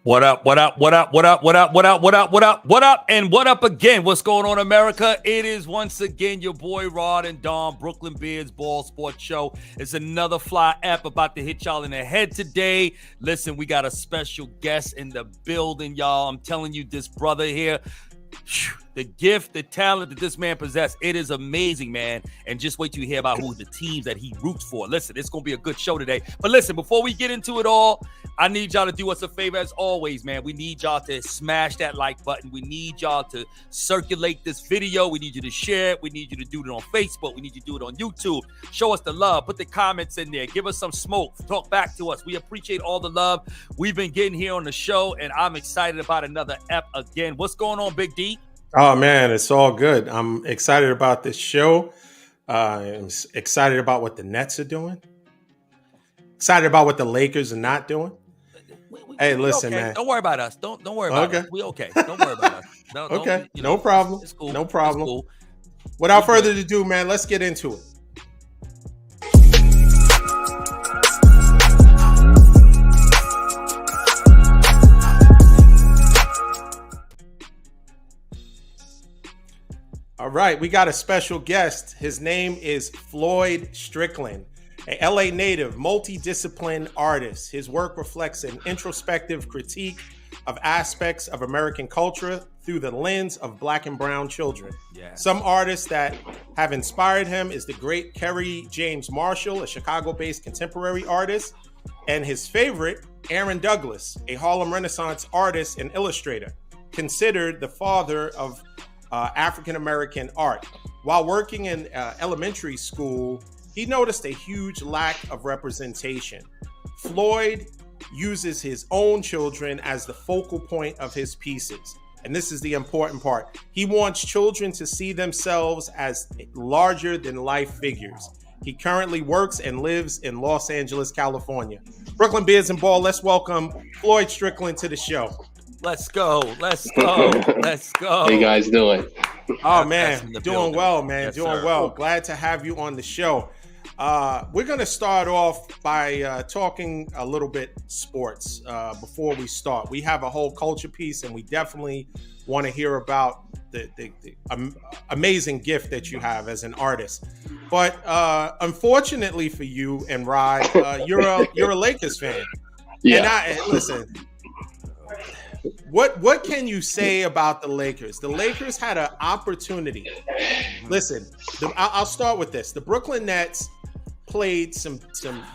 What up, what up, what up, what up, what up, what up, what up, what up, what up, and what up again? What's going on, America? It is once again your boy Rod and Dom, Brooklyn Beards Ball Sports Show. It's another fly app about to hit y'all in the head today. Listen, we got a special guest in the building, y'all. I'm telling you, this brother here, the gift, the talent that this man possesses, it is amazing, man. And just wait till you hear about who the teams that he roots for. Listen, it's going to be a good show today. But listen, before we get into it all, I need y'all to do us a favor as always, man. We need y'all to smash that like button. We need y'all to circulate this video. We need you to share it. We need you to do it on Facebook. We need you to do it on YouTube. Show us the love. Put the comments in there. Give us some smoke. Talk back to us. We appreciate all the love we've been getting here on the show, and I'm excited about another ep again. What's going on, Big D? Oh, man, it's all good. I'm excited about this show. I'm excited about what the Nets are doing. Excited about what the Lakers are not doing. Hey, listen, okay, man. Don't worry about us. Don't worry about us. We okay. Don't worry about us. Okay, no problem. It's cool. No problem. It's cool. Without further ado, man, let's get into it. All right, we got a special guest. His name is Floyd Strickland, an LA native, multidiscipline artist. His work reflects an introspective critique of aspects of American culture through the lens of Black and brown children. Yeah. Some artists that have inspired him is the great Kerry James Marshall, a Chicago-based contemporary artist, and his favorite, Aaron Douglas, a Harlem Renaissance artist and illustrator, considered the father of African-American art. While working in elementary school, he noticed a huge lack of representation. Floyd uses his own children as the focal point of his pieces. And this is the important part. He wants children to see themselves as larger than life figures. He currently works and lives in Los Angeles, California. Brooklyn Beards and Ball, let's welcome Floyd Strickland to the show. Let's go. Let's go. Let's go. How you guys doing? Oh, man. Doing well, man. Yes, doing sir. well. Glad to have you on the show. We're going to start off by talking a little bit sports before we start. We have a whole culture piece, and we definitely want to hear about the amazing gift that you have as an artist. But unfortunately for you and Rod, you're a Lakers fan. Yeah. And listen. What can you say about the Lakers? The Lakers had an opportunity. Listen, I'll start with this. The Brooklyn Nets played some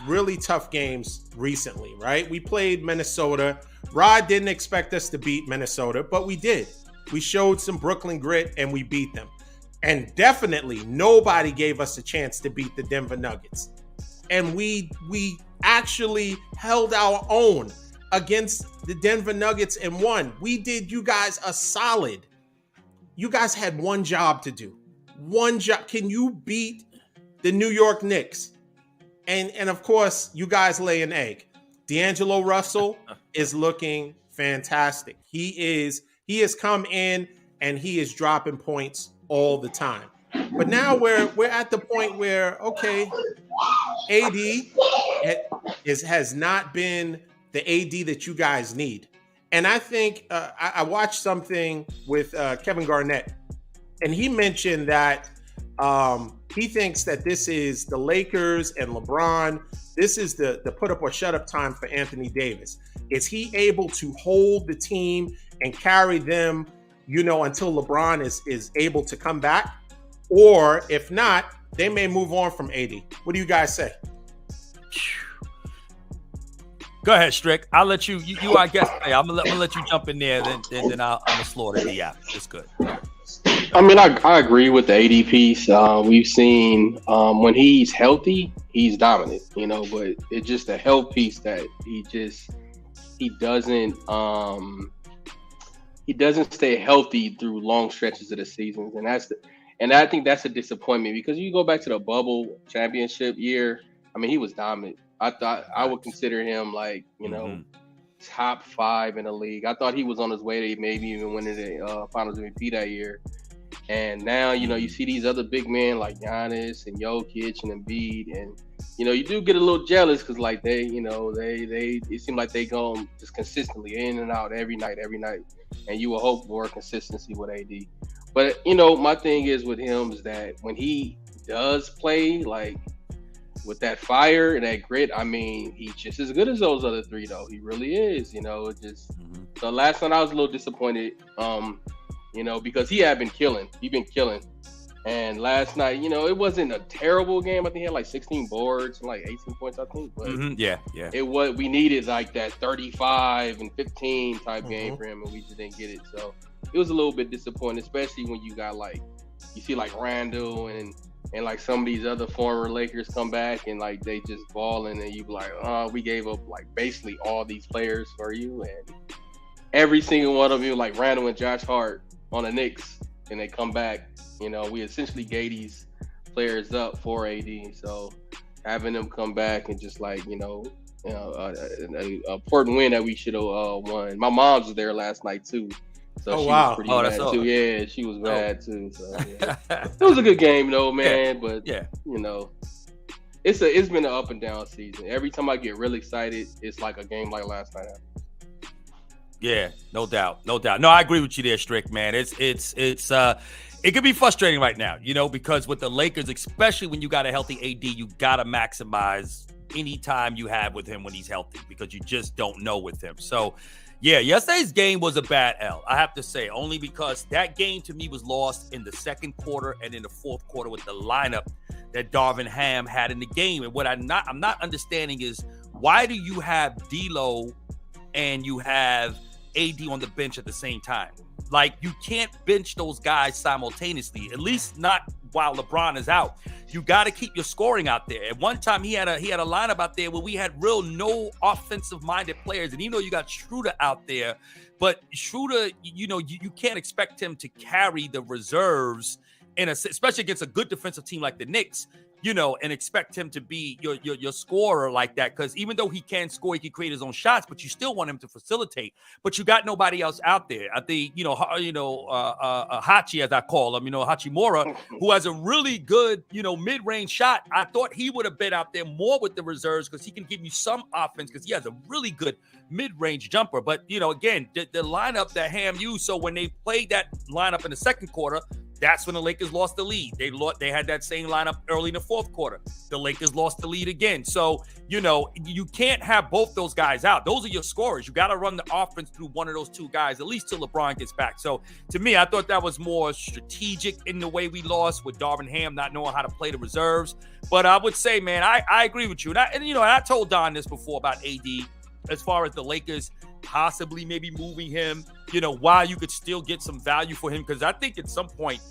really tough games recently, right? We played Minnesota. Rod didn't expect us to beat Minnesota, but we did. We showed some Brooklyn grit and we beat them. And definitely nobody gave us a chance to beat the Denver Nuggets. And we actually held our own against the Denver Nuggets and won. We did you guys a solid. You guys had one job to do. One job. Can you beat the New York Knicks? And of course, you guys lay an egg. D'Angelo Russell is looking fantastic. He has come in and he is dropping points all the time. But now we're at the point where, okay, AD has not been the AD that you guys need. And I think I watched something with Kevin Garnett, and he mentioned that he thinks that this is the Lakers and LeBron. This is the put up or shut up time for Anthony Davis. Is he able to hold the team and carry them, until LeBron is able to come back? Or if not, they may move on from AD. What do you guys say? Go ahead, Strick. I'll let you. You I guess. Hey, I'm gonna let you jump in there. Then I'm gonna slaughter the app. It's good. I mean, I agree with the AD piece. We've seen when he's healthy, he's dominant. But it's just a health piece that he doesn't stay healthy through long stretches of the seasons, and I think that's a disappointment because you go back to the bubble championship year. I mean, he was dominant. I thought I would consider him like, top 5 in the league. I thought he was on his way to maybe even winning the Finals MVP that year. And now, you see these other big men like Giannis and Jokic and Embiid, and you do get a little jealous because like they it seemed like they go just consistently in and out every night, and you will hope for consistency with AD. But my thing is with him is that when he does play like with that fire and that grit, I mean, he's just as good as those other three, though. He really is. The last one I was a little disappointed, because he had been killing. He'd been killing. And last night, it wasn't a terrible game. I think he had like 16 boards and like 18 points, I think. But we needed like that 35 and 15 type game for him, and we just didn't get it. So it was a little bit disappointing, especially when you see like Randall and like some of these other former Lakers come back and like they just balling, and you be like, we gave up like basically all these players for you, and every single one of you, like Randall and Josh Hart on the Knicks, and they come back. We essentially gave these players up for AD. So having them come back and just like an important win that we should have won. My mom's was there last night too. So she was pretty mad too. Yeah, she was mad too. So it was a good game though, man. But it's been an up and down season. Every time I get really excited, it's like a game like last night. Yeah, no doubt. No, I agree with you there, Strick, man. It could be frustrating right now, because with the Lakers, especially when you got a healthy AD, you got to maximize any time you have with him when he's healthy, because you just don't know with him. So, yeah, yesterday's game was a bad L, I have to say, only because that game to me was lost in the second quarter and in the fourth quarter with the lineup that Darvin Ham had in the game. And what I'm not understanding is, why do you have D'Lo and you have AD on the bench at the same time? Like, you can't bench those guys simultaneously, at least not while LeBron is out. You got to keep your scoring out there. At one time, he had a lineup out there where we had no offensive-minded players. And you got Schroeder out there, but Schroeder, you can't expect him to carry the reserves, especially against a good defensive team like the Knicks, and expect him to be your scorer like that. Because even though he can score, he can create his own shots, but you still want him to facilitate. But you got nobody else out there. I think, Hachi, as I call him, Hachimura, who has a really good, mid-range shot. I thought he would have been out there more with the reserves because he can give you some offense because he has a really good mid-range jumper. But, again, the lineup that Ham used, so when they played that lineup in the second quarter, that's when the Lakers lost the lead. They had that same lineup early in the fourth quarter. The Lakers lost the lead again. So, you can't have both those guys out. Those are your scorers. You got to run the offense through one of those two guys, at least till LeBron gets back. So, to me, I thought that was more strategic in the way we lost, with Darvin Ham not knowing how to play the reserves. But I would say, man, I agree with you. And I told Don this before about AD, as far as the Lakers possibly maybe moving him, while you could still get some value for him. Because I think at some point,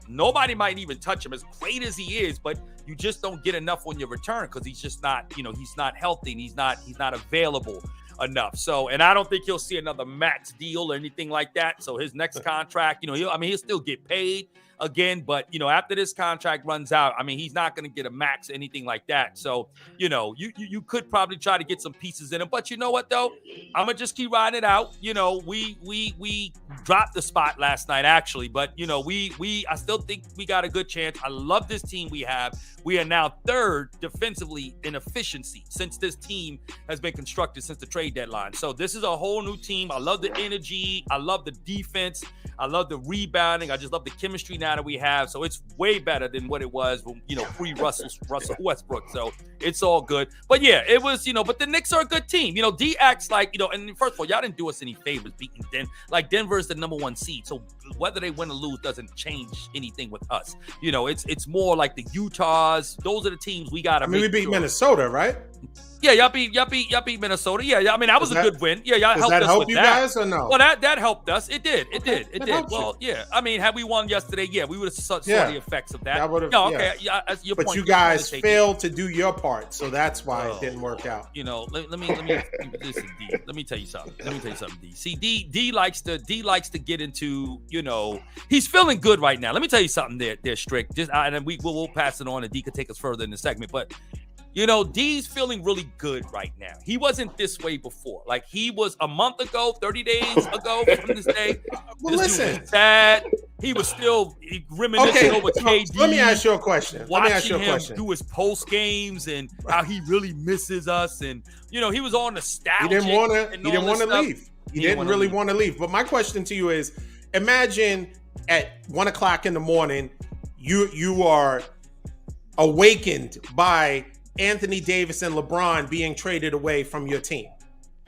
nobody might even touch him, as great as he is, but you just don't get enough on your return because he's just not, he's not healthy and he's not available enough. So, and I don't think he'll see another max deal or anything like that. So his next contract, he'll still get paid again, but after this contract runs out, he's not going to get a max or anything like that. So, you could probably try to get some pieces in him, but you know what though? I'm gonna just keep riding it out. We dropped the spot last night actually, but I still think we got a good chance. I love this team we have. We are now third defensively in efficiency since this team has been constructed since the trade deadline. So this is a whole new team. I love the energy. I love the defense. I love the rebounding. I just love the chemistry now that we have. So it's way better than what it was when, pre-Russell Westbrook. So it's all good. But yeah, it was, but the Knicks are a good team. D acts like, and first of all, y'all didn't do us any favors beating Denver is the number one seed. So whether they win or lose doesn't change anything with us. It's more like the Utahs. Those are the teams we got to we beat Minnesota, right? Yeah, y'all beat Minnesota. Yeah, that was a good win. Yeah, y'all helped us with that. Guys or no? Well, that helped us. It did. Well, yeah. Had we won yesterday, we would have saw the effects of that. Yeah, that's your point. But you guys failed to do your part, so that's why it didn't work out. Let me listen, D. Let me tell you something. D. See, D likes to get into, he's feeling good right now. Let me tell you something there, Strick. And then we'll pass it on, and D could take us further in the segment, but. D's feeling really good right now. He wasn't this way before. Like, he was a month ago, 30 days ago from this day. Well, listen. Sad. he was still reminiscing over KD. Let me ask you a question. Watching him do his post games and how he really misses us, and he was on nostalgia. He didn't want to leave. He didn't really want to leave. But my question to you is: imagine at 1 o'clock in the morning, you are awakened by Anthony Davis and LeBron being traded away from your team.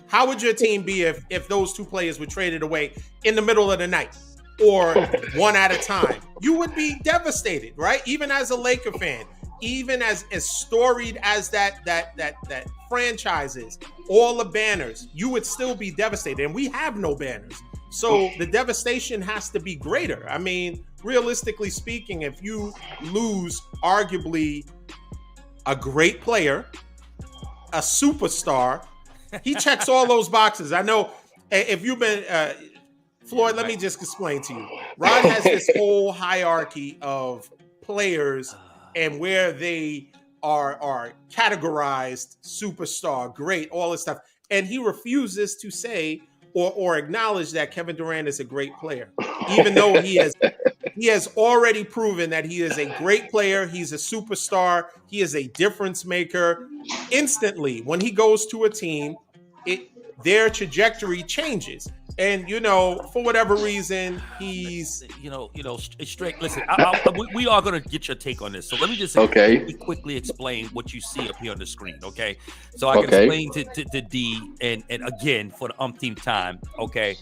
How would your team be if those two players were traded away in the middle of the night or one at a time? You would be devastated, right? Even as a Laker fan, even as storied as that franchise is, all the banners, you would still be devastated. And we have no banners. So the devastation has to be greater. I mean, realistically speaking, if you lose arguably a great player, a superstar, he checks all those boxes. I know if you've been, Floyd, let me just explain to you. Rod has this whole hierarchy of players and where they are categorized, superstar, great, all this stuff. And he refuses to say or acknowledge that Kevin Durant is a great player, even though he has already proven that he is a great player. He's a superstar. He is a difference maker. Instantly, when he goes to a team, their trajectory changes. And, for whatever reason, he's... Strick, listen, we are going to get your take on this. So let me just quickly explain what you see up here on the screen, okay? So I can explain to D, and again, for the umpteenth time, okay?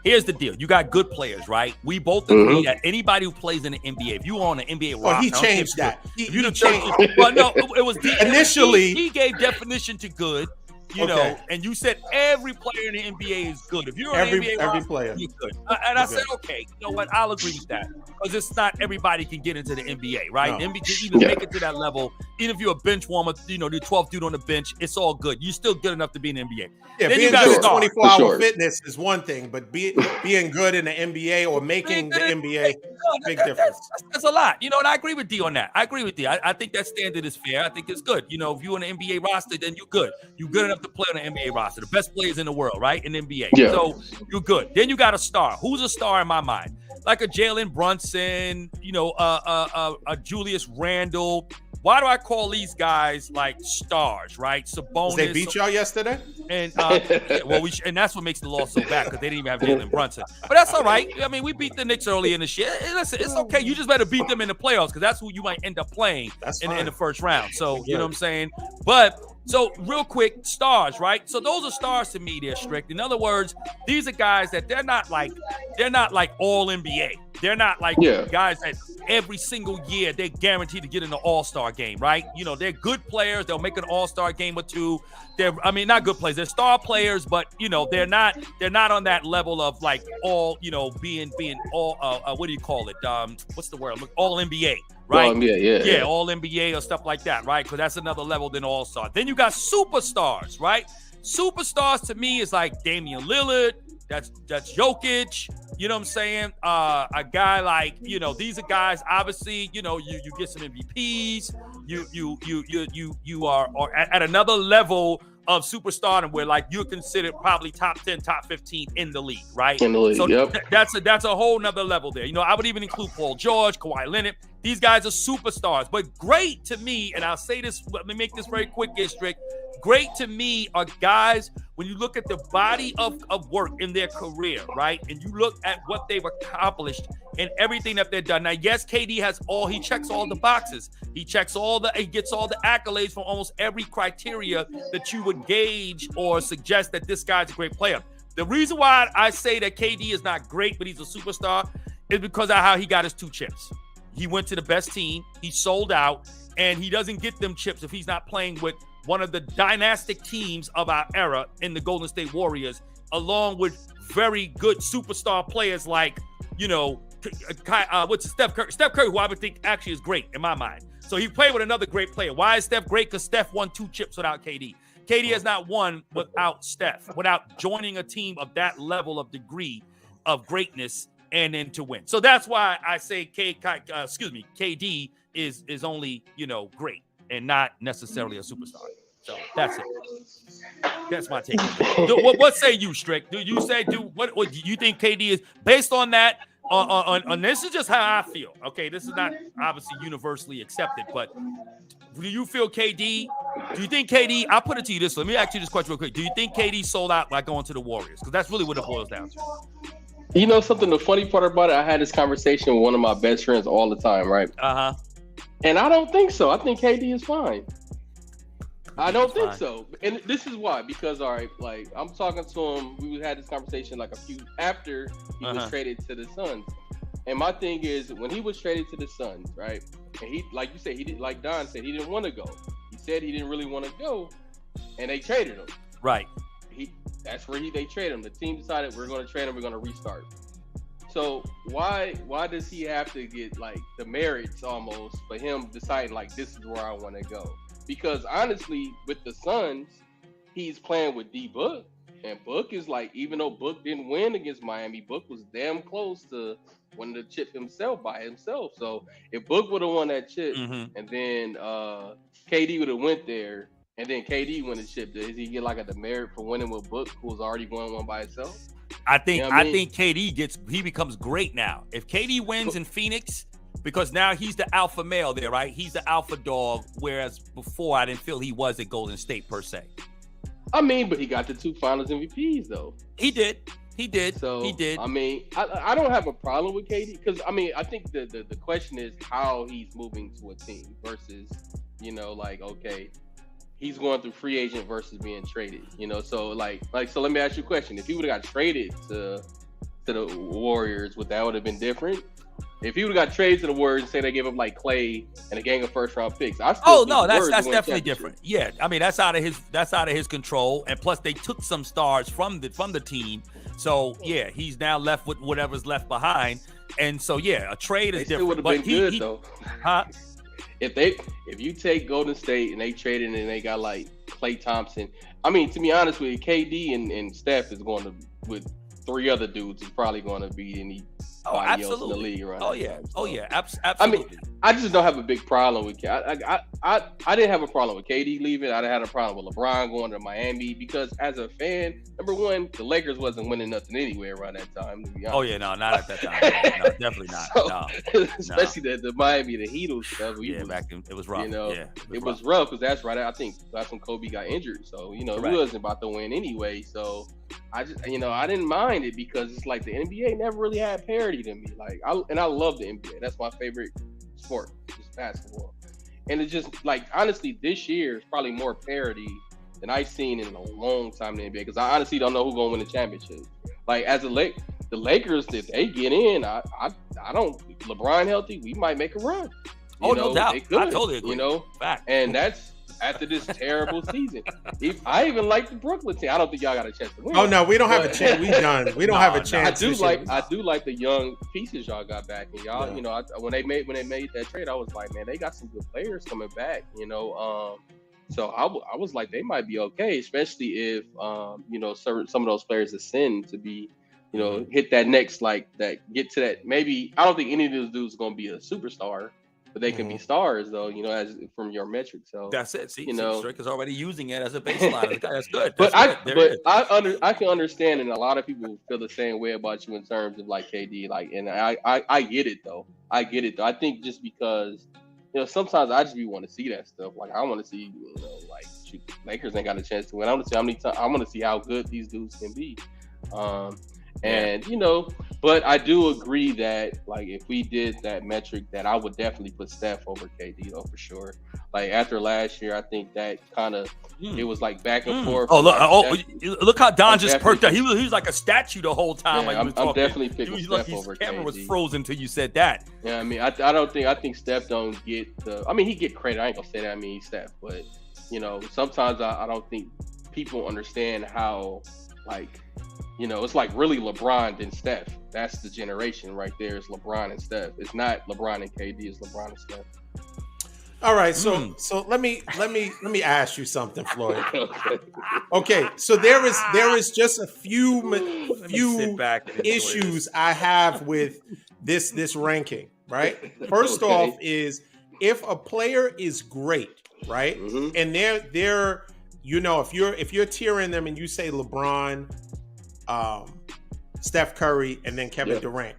Here's the deal. You got good players, right? We both agree that anybody who plays in the NBA, if you're on the NBA roster... he changed that. He changed. Well, no, it was... Initially... He gave definition to good. And you said every player in the NBA is good. If you're an NBA every player, you're good. And I said, okay, you know what? I'll agree with that because it's not everybody can get into the NBA, right? No. NBA can even make it to that level. Even if you're a bench warmer, the 12th dude on the bench, it's all good. You're still good enough to be in the NBA. Yeah, then being good at 24-hour fitness is one thing, but being good in the NBA or making the NBA, big difference. That's a lot, and I agree with D on that. I agree with D. I think that standard is fair. I think it's good. If you're on the NBA roster, then you're good. You're good enough to play on the NBA roster. The best players in the world, right? In the NBA. Yeah. So you're good. Then you got a star. Who's a star in my mind? Like a Jalen Brunson, a Julius Randle. Why do I call these guys like stars, right? Sabonis. They beat y'all yesterday? And and that's what makes the loss so bad because they didn't even have Jalen Brunson. But that's all right. I mean, we beat the Knicks early in the shit. Listen, it's okay. You just better beat them in the playoffs because that's who you might end up playing in the first round. So you know what I'm saying? But so real quick, stars, right? So those are stars to me. They're strict. In other words, these are guys that they're not like all NBA. They're not like guys that every single year they're guaranteed to get in the All-Star game, right? They're good players. They'll make an All-Star game or two. Not good players. They're star players, but they're not on that level of like all being all what do you call it? What's the word? All NBA. Right? All NBA, all NBA or stuff like that, right? Because that's another level than All-Star. Then you got superstars, right? Superstars to me is like Damian Lillard. That's Jokic. You know what I'm saying? A guy like these are guys. Obviously, you get some MVPs. You are at another level of superstardom where like you're considered probably top 10, top 15 in the league, right? In the league, so that's a whole nother level there. I would even include Paul George, Kawhi Leonard. These guys are superstars. But great to me, and I'll say this, let me make this very quick, Strict. Great to me are guys, when you look at the body of work in their career, right? And you look at what they've accomplished and everything that they've done. Now, yes, KD he checks all the boxes. He gets all the accolades from almost every criteria that you would gauge or suggest that this guy's a great player. The reason why I say that KD is not great, but he's a superstar is because of how he got his 2 chips. He went to the best team. He sold out, and he doesn't get them chips if he's not playing with one of the dynastic teams of our era in the Golden State Warriors, along with very good superstar players like, Steph Curry. Steph Curry, who I would think actually is great in my mind. So he played with another great player. Why is Steph great? Because Steph won 2 chips without KD. KD has not won without Steph, without joining a team of that level of degree of greatness and then to win. So that's why I say KD is only, great and not necessarily a superstar. So that's it. That's my take. What say you, Strick? Do you say what you think KD is based on that? on this is just how I feel. Okay, this is not obviously universally accepted, but do you feel KD? Do you think KD? I'll put it to you this way. Let me ask you this question real quick. Do you think KD sold out by going to the Warriors? Because that's really what it boils down to. You know something? The funny part about it, I had this conversation with one of my best friends all the time, right? And I don't think so. I think KD is fine. I don't think so. And this is why. Because, all right, like, I'm talking to him. We had this conversation like a few after he was traded to the Suns. And my thing is, when he was traded to the Suns, right? And he, like you said, he did, like Don said, he didn't want to go. He said he didn't really want to go, and they traded him. Right. That's where they traded him. The team decided we're going to trade him. We're going to restart. So why does he have to get like the merits almost for him deciding like this is where I want to go? Because honestly, with the Suns, he's playing with D Book, and Book is like, even though Book didn't win against Miami, Book was damn close to winning the chip himself by himself. So if Book would have won that chip, and then KD would have went there, and then KD win the chip, does he get like a demerit for winning with Book, who was already going one by himself? I think I think KD becomes great now. If KD wins in Phoenix, because now he's the alpha male there, right? He's the alpha dog, whereas before I didn't feel he was at Golden State per se. I mean, but he got the 2 Finals MVPs though. He did. So he did. I mean, I don't have a problem with KD because I mean I think the question is how he's moving to a team versus, you know, like, okay, he's going through free agent versus being traded, you know. So like so let me ask you a question. If he would have got traded to the Warriors, would have been different? If he would have got traded to the Warriors and say they gave him like Clay and a gang of first round picks, that's definitely different. Yeah, I mean that's out of his control, and plus they took some stars from the team. So yeah, he's now left with whatever's left behind, and so yeah, a trade is different. Would have been good though. Huh? If you take Golden State and they traded and they got like Klay Thompson, I mean, to be honest with you, KD and Steph is going to, with 3 other dudes, is probably going to beat anybody else in the league around. Absolutely. I mean, I just don't have a big problem with I didn't have a problem with KD leaving. I had a problem with LeBron going to Miami because as a fan, number one, the Lakers wasn't winning nothing anyway around that time. To be honest. Not at that time. No, definitely not. Especially the Miami, the Heat stuff. It was rough. You know, it was rough because that's right. I think that's when Kobe got injured. So he wasn't about to win anyway. So I just, I didn't mind it because it's like the NBA never really had parity to me. Like, I love the NBA. That's my favorite sport, just basketball. And it's just like, honestly, this year is probably more parity than I've seen in a long time in the NBA because I honestly don't know who's going to win the championship. Like, as the Lakers, if they get in, I don't. LeBron healthy, we might make a run. No doubt. I totally agree. Fact. And that's after this terrible season. I even like the Brooklyn team. I don't think y'all got a chance to win. Oh no, we don't have a chance. We done. We don't have a chance. I do like the young pieces y'all got back, and y'all, when they made that trade, I was like, man, they got some good players coming back, So I was like, they might be okay, especially if some of those players ascend to be, hit that next, like that, get to that. Maybe I don't think any of those dudes are gonna be a superstar. But they can be stars, though, as from your metrics. So that's it. See, Strick is already using it as a baseline. That's good. I can understand, and a lot of people feel the same way about you in terms of like KD. Like, and I get it though. I think just because sometimes I just want to see that stuff. Like, I want to see Lakers ain't got a chance to win. I want to see how many times. I want to see how good these dudes can be. And but I do agree that like if we did that metric, that I would definitely put Steph over KD though for sure. Like after last year, I think that kind of it was like back and forth. Oh look how Don just perked up. He was like a statue the whole time. Yeah, I'm definitely picking Steph over KD. His camera was frozen until you said that. Yeah, I mean I think Steph don't get the. I mean he get credit. I ain't gonna say that. I mean he's Steph, but sometimes I don't think people understand how like. It's like really LeBron than Steph. That's the generation right there. It's LeBron and Steph. It's not LeBron and KD. It's LeBron and Steph. All right, so let me ask you something, Floyd. Okay, so there is just a few issues I have with this ranking. Right. First off, is if a player is great, right, and they're if you're tiering them and you say LeBron. Steph Curry, and then Kevin Durant.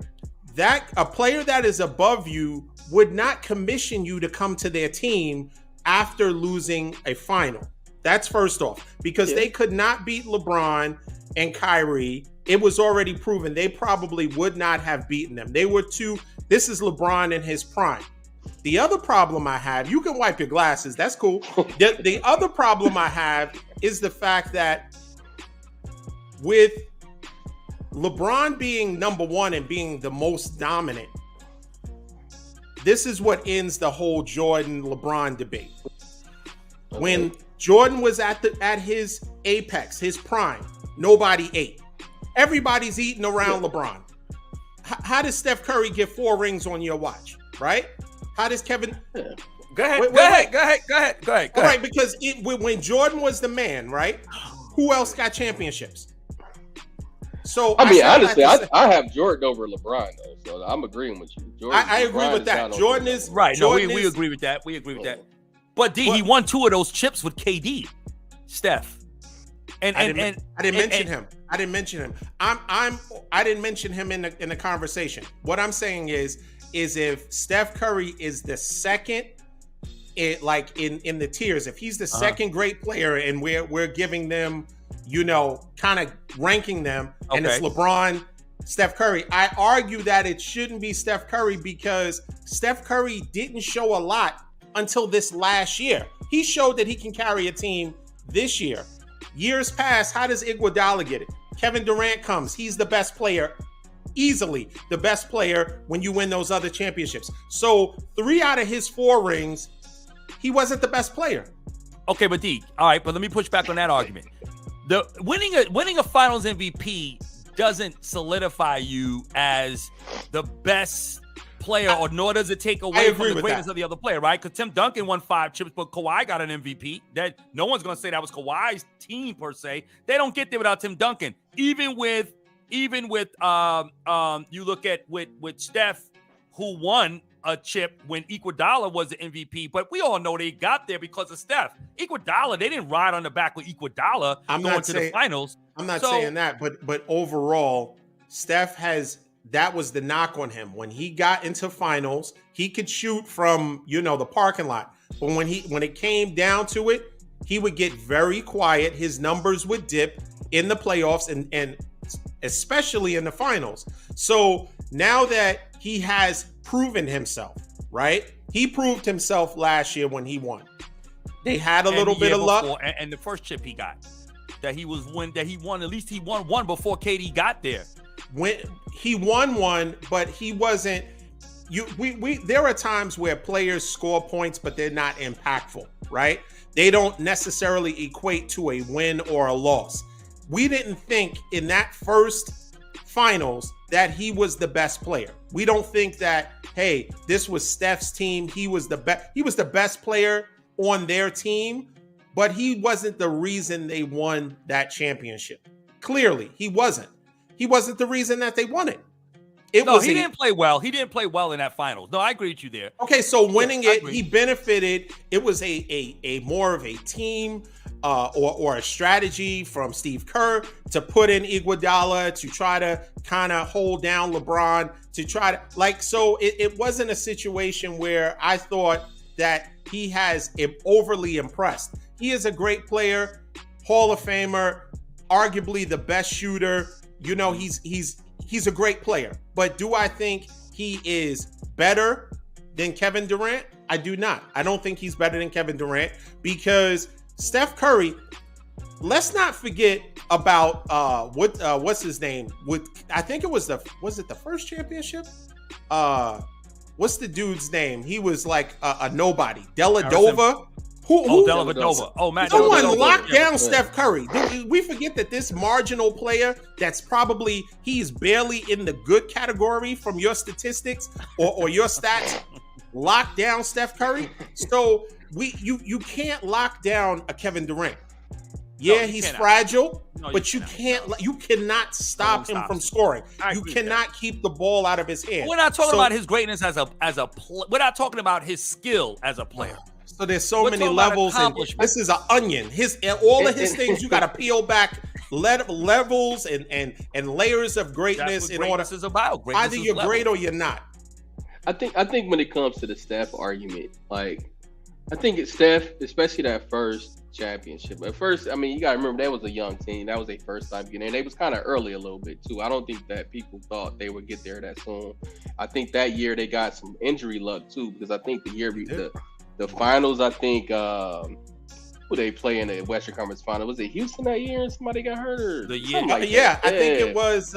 that a player that is above you would not commission you to come to their team after losing a final. That's first off, because they could not beat LeBron and Kyrie. It was already proven they probably would not have beaten them. They were this is LeBron in his prime. The other problem I have, you can wipe your glasses, that's cool. The other problem I have is the fact that with LeBron being number one and being the most dominant, this is what ends the whole Jordan-LeBron debate. Okay. When Jordan was at his apex, his prime, nobody ate. Everybody's eating around LeBron. How does Steph Curry get 4 rings on your watch, right? How does Kevin? Go ahead. All right, because when Jordan was the man, right? Who else got championships? So I mean, honestly, I have Jordan over LeBron though, so I'm agreeing with you. Jordan, I agree with that. Jordan is right. No, we agree with that. We agree with that. But he won 2 of those chips with KD, Steph. And I didn't mention him. I didn't mention him. I didn't mention him in the conversation. What I'm saying is if Steph Curry is the second, in the tiers, if he's the second great player and we're giving them, kind of ranking them, and it's LeBron, Steph Curry, I argue that it shouldn't be Steph Curry because Steph Curry didn't show a lot until this last year. He showed that he can carry a team this year. Years past, how does Iguodala get it? Kevin Durant comes. He's the best player, easily the best player when you win those other championships. So 3 out of his 4 rings, he wasn't the best player. Okay, but all right, but let me push back on that argument. The winning a Finals MVP doesn't solidify you as the best player, or nor does it take away from the greatness of the other player, right? Because Tim Duncan won 5 chips, but Kawhi got an MVP. That no one's going to say that was Kawhi's team per se. They don't get there without Tim Duncan. Even with you look at with Steph, who won a chip when Iguodala was the MVP, but we all know they got there because of Steph. Iguodala, they didn't ride on the back with Iguodala going to the finals. I'm not saying that, but overall, Steph that was the knock on him. When he got into finals, he could shoot from, the parking lot. But when it came down to it, he would get very quiet. His numbers would dip in the playoffs and especially in the finals. So now that he has proven himself, right? He proved himself last year when he won. They had a little bit of luck. And the first chip he got, at least he won one before KD got there. When he won one, but he wasn't. There are times where players score points, but they're not impactful, right? They don't necessarily equate to a win or a loss. We didn't think in that first finals that he was the best player. We don't think that, hey, this was Steph's team. He was the best. He was the best player on their team, but he wasn't the reason they won that championship. Clearly, he wasn't. He wasn't the reason that they won it. He didn't play well. He didn't play well in that finals. No, I agree with you there. Okay, so winning it, he benefited. It was a more of a team or a strategy from Steve Kerr to put in Iguodala to try to kind of hold down LeBron, to try to so it wasn't a situation where I thought that he has overly impressed. He is a great player, Hall of Famer, arguably the best shooter. He's a great player, but do I think he is better than Kevin Durant? I do not. I don't think he's better than Kevin Durant because Steph Curry, let's not forget about what's his name? I think it was the first championship? What's the dude's name? He was like a nobody. Dellavedova. Dellavedova. Oh, man. No one locked down Steph Curry. We forget that this marginal player that's probably, he's barely in the good category from your statistics or your stats, locked down Steph Curry. So you can't lock down a Kevin Durant. Yeah, he's fragile, but you cannot stop him from scoring. You cannot keep the ball out of his hand. We're not talking about his greatness as a we're not talking about his skill as a player. So there's so We're many talking about levels, and accomplishments. this is an onion. All of his things you got to peel back levels and layers of greatness That's what greatness is about. Greatness either is you're level. great or you're not. I think when it comes to the Steph argument, like I think it's Steph, especially that first championship. At first, I mean, you gotta remember that was a young team. That was their first time getting in. They was kind of early a little bit too. I don't think that people thought they would get there that soon. I think that year they got some injury luck too, because I think the year the finals, I think who they play in the Western Conference Final, was it Houston that year and somebody got hurt? Or The year, like I think it was.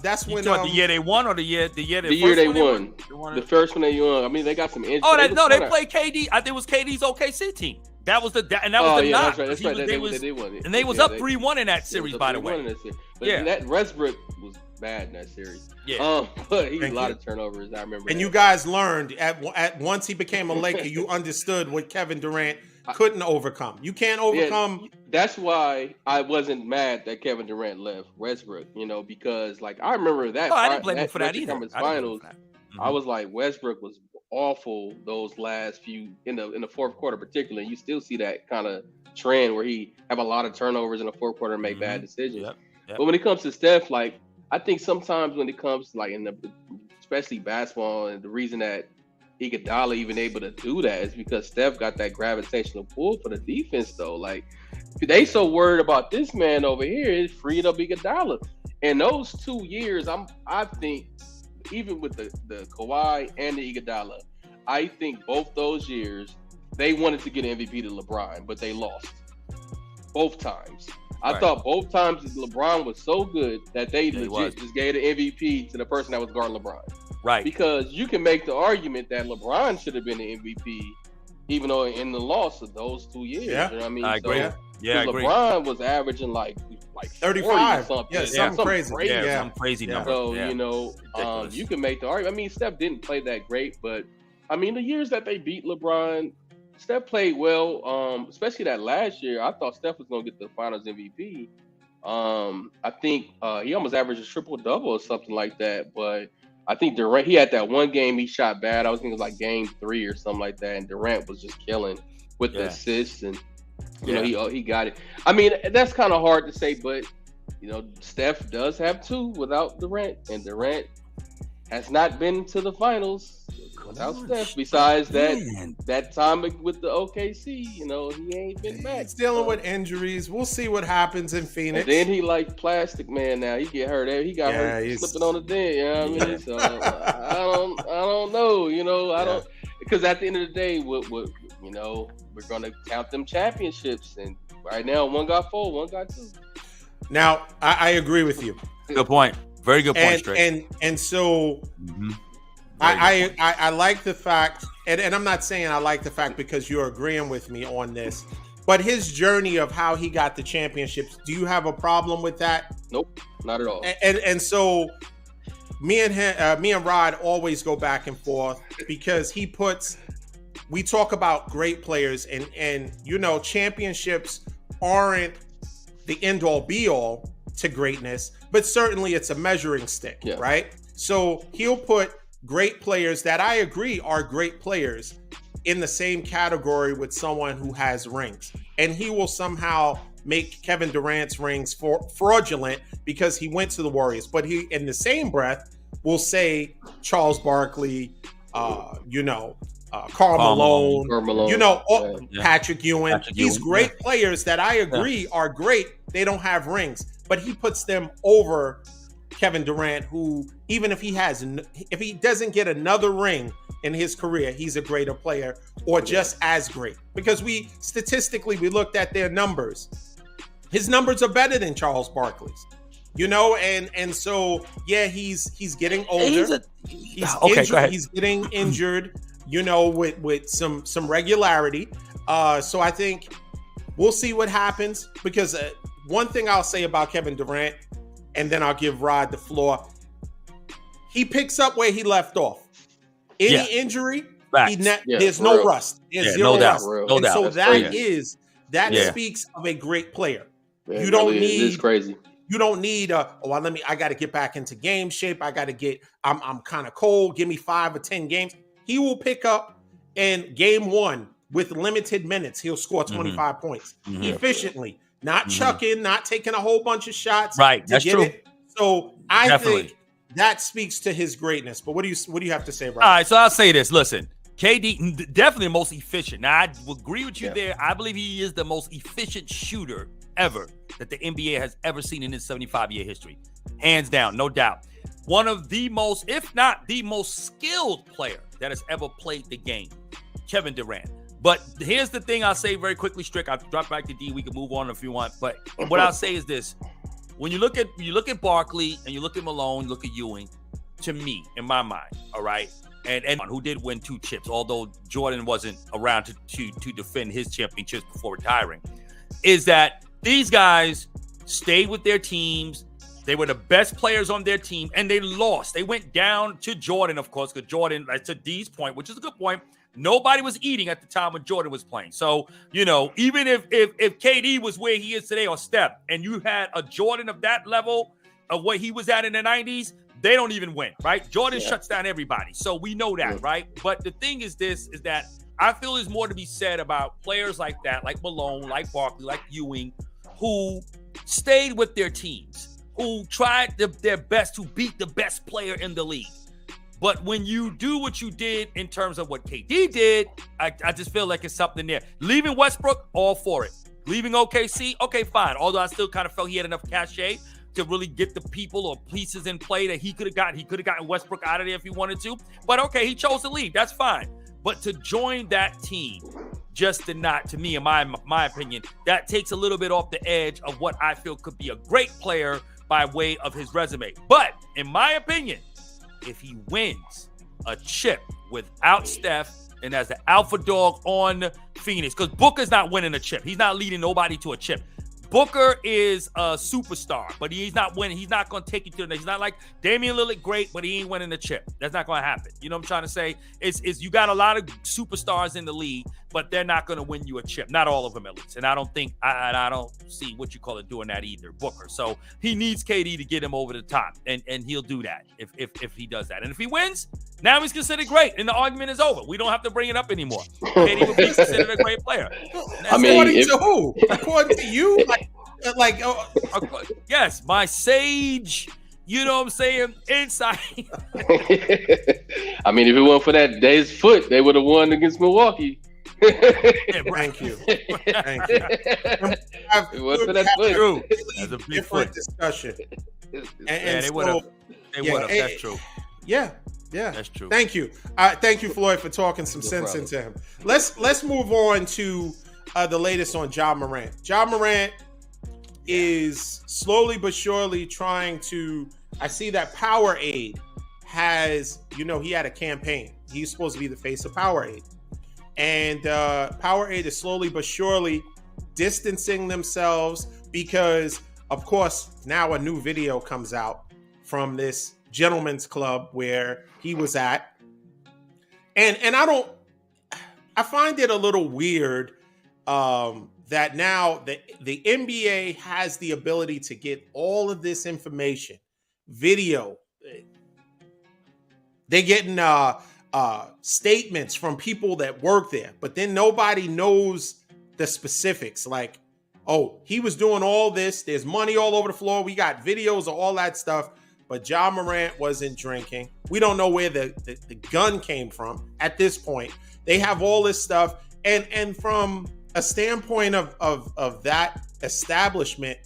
That's when the year they won, or the year the year they won. The first one they won. I mean, they got some injuries. Oh, they played KD. I think it was KD's OKC team. That was the knock. That's right. They won it. And they was up 3-1 in that series, by the way. But that Westbrook was bad in that series. Yeah. But he had a lot of turnovers. I remember. And you guys learned at once he became a Laker, you understood what Kevin Durant couldn't overcome. You can't overcome. Yeah, that's why I wasn't mad that Kevin Durant left Westbrook. Because like I remember that. I didn't blame him for that either. Finals, I was like Westbrook was awful those last few in the fourth quarter, particularly. You still see that kind of trend where he have a lot of turnovers in the fourth quarter and make bad decisions. Yep. But when it comes to Steph, like I think sometimes when it comes to like especially basketball, and the reason that Iguodala even able to do that is because Steph got that gravitational pull for the defense though. Like they so worried about this man over here, it freed up Iguodala. And those 2 years, I think even with the Kawhi and the Iguodala, I think both those years they wanted to get MVP to LeBron, but they lost both times. I thought both times LeBron was so good that they legit just gave the MVP to the person that was guarding LeBron. Right. Because you can make the argument that LeBron should have been the MVP, even though in the loss of those 2 years. Yeah. You know what I mean? I agree. I agree. LeBron was averaging like 35 or something. Yeah, something crazy. Some crazy number. So, you can make the argument. I mean, Steph didn't play that great, but I mean, the years that they beat LeBron, Steph played well, especially that last year. I thought Steph was going to get the Finals MVP. I think he almost averaged a triple-double or something like that, but I think Durant, he had that one game he shot bad. I was thinking it was like game 3 or something like that, and Durant was just killing with the assists, and you know he got it. I mean, that's kind of hard to say, but Steph does have 2 without Durant, and Durant has not been to the finals without Steph. Besides that time with the OKC, he ain't been back. He's dealing with injuries. We'll see what happens in Phoenix. And then he like Plastic Man now. He get hurt. He got hurt slipping on the den. You know what I mean? So I don't know. I don't, because at the end of the day, we're gonna count them championships, and right now one got 4, one got 2. Now I agree with you. Good point. Very good point, Strick. And so I like the fact, and I'm not saying I like the fact because you're agreeing with me on this, but his journey of how he got the championships, do you have a problem with that? Nope, not at all. And so me and Rod always go back and forth because we talk about great players, and championships aren't the end all be all to greatness, but certainly it's a measuring stick, right? So he'll put great players that I agree are great players in the same category with someone who has rings, and he will somehow make Kevin Durant's rings fraudulent because he went to the Warriors, but he in the same breath will say Charles Barkley, Karl Malone, Patrick Ewing. These great players that I agree are great. They don't have rings, but he puts them over Kevin Durant, who even if he doesn't get another ring in his career, he's a greater player or just as great. Because we looked at their numbers. His numbers are better than Charles Barkley's. And so he's getting older. He's getting injured, with some regularity. So I think we'll see what happens, because one thing I'll say about Kevin Durant, and then I'll give Rod the floor. He picks up where he left off. Any injury, there's no rust. There's zero rust. No doubt. So that speaks of a great player. You don't need. It's crazy. You don't need I got to get back into game shape. I'm kind of cold. Give me 5 or 10 games. He will pick up, and game 1, with limited minutes, he'll score 25 points efficiently, not chucking, not taking a whole bunch of shots. Right, to that's get true. It. So I think that speaks to his greatness. But what do you have to say, Rob? All right, so I'll say this. Listen, KD definitely the most efficient. Now I will agree with you there. I believe he is the most efficient shooter ever that the NBA has ever seen in its 75-year history, hands down, no doubt. One of the most, if not the most skilled player that has ever played the game, Kevin Durant. But here's the thing I'll say very quickly, Strick. I'll drop back to D. We can move on if you want. But what I'll say is this. When you look at Barkley and you look at Malone, you look at Ewing, to me, in my mind, all right, and who did win 2 chips, although Jordan wasn't around to defend his championships before retiring, is that these guys stayed with their teams. They were the best players on their team, and they lost. They went down to Jordan, of course, because Jordan, to D's point, which is a good point, nobody was eating at the time when Jordan was playing. So, even if KD was where he is today or Steph, and you had a Jordan of that level of what he was at in the 90s, they don't even win, right? Jordan shuts down everybody. So we know that, right? But the thing is that I feel there's more to be said about players like that, like Malone, like Barkley, like Ewing, who stayed with their teams, who tried their best to beat the best player in the league. But when you do what you did in terms of what KD did, I just feel like it's something there. Leaving Westbrook, all for it. Leaving OKC, okay, fine. Although I still kind of felt he had enough cachet to really get the people or pieces in play that he could have gotten. He could have gotten Westbrook out of there if he wanted to. But okay, he chose to leave. That's fine. But to join that team just did not, to me, in my opinion, that takes a little bit off the edge of what I feel could be a great player by way of his resume. But in my opinion, if he wins a chip without Steph and as the alpha dog on Phoenix, because Booker's not winning a chip. He's not leading nobody to a chip. Booker is a superstar, but he's not winning. He's not going to take you to the next. He's not like Damian Lillard, great, but he ain't winning the chip. That's not going to happen. You know what I'm trying to say? Is you got a lot of superstars in the league, but they're not going to win you a chip. Not all of them, at least. And I don't think, I don't see what you call it doing that either, Booker. So he needs KD to get him over the top, and he'll do that if he does that. And if he wins, now he's considered great, and the argument is over. We don't have to bring it up anymore. KD will be considered a great player. According to who? According to you? Yes, my sage, you know what I'm saying, insight. I mean, if it weren't for that day's foot, they would have won against Milwaukee. Thank you. Thank you. It was for that foot. True. That's a big different foot. discussion. They would have. That's true. Yeah. That's true. Thank you. Thank you, Floyd, for talking some sense into him. Let's move on to the latest on Ja Morant. Ja Morant is slowly but surely trying to. I see that Powerade has, he had a campaign. He's supposed to be the face of Powerade. And Powerade is slowly but surely distancing themselves because, of course, now a new video comes out from this gentleman's club where he was at. And I find it a little weird that now the NBA has the ability to get all of this information, video. They're getting statements from people that work there, but then nobody knows the specifics. Like, oh, he was doing all this. There's money all over the floor. We got videos of all that stuff, but Ja Morant wasn't drinking. We don't know where the gun came from at this point. They have all this stuff. And from a standpoint of that establishment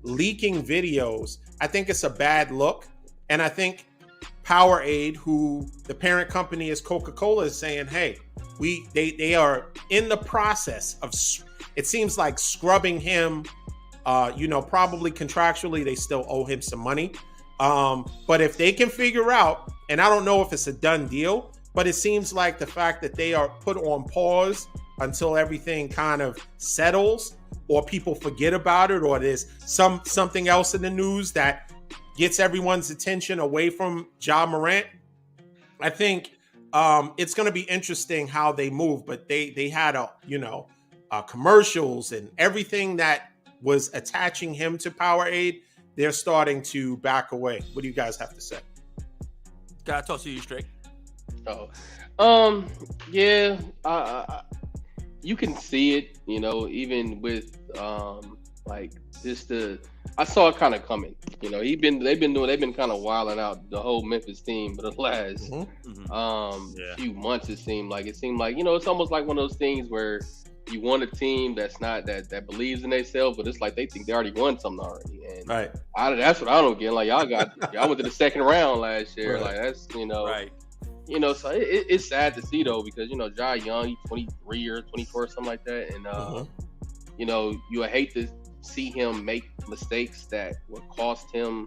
leaking videos, I think it's a bad look. And I think Powerade, who the parent company is Coca-Cola, is saying, hey, they are in the process of, it seems like, scrubbing him, probably contractually they still owe him some money. But if they can figure out, and I don't know if it's a done deal, but it seems like the fact that they are put on pause until everything kind of settles or people forget about it, or there's something else in the news that gets everyone's attention away from Ja Morant. I think it's going to be interesting how they move, but they had commercials and everything that was attaching him to Powerade. They're starting to back away. What do you guys have to say? Can I talk to you straight? Yeah. you can see it, even with like just I saw it kind of coming. They've been kind of wilding out the whole Memphis team for the last few months. It seemed like it's almost like one of those things where you want a team that's not that believes in themselves, but it's like they think they already won something already. And right. That's what I don't get. Like y'all went to the second round last year. Right. Like that's right. So it's sad to see though, because Ja Young, he's 23 or 24 something like that, and you would hate to see him make mistakes that would cost him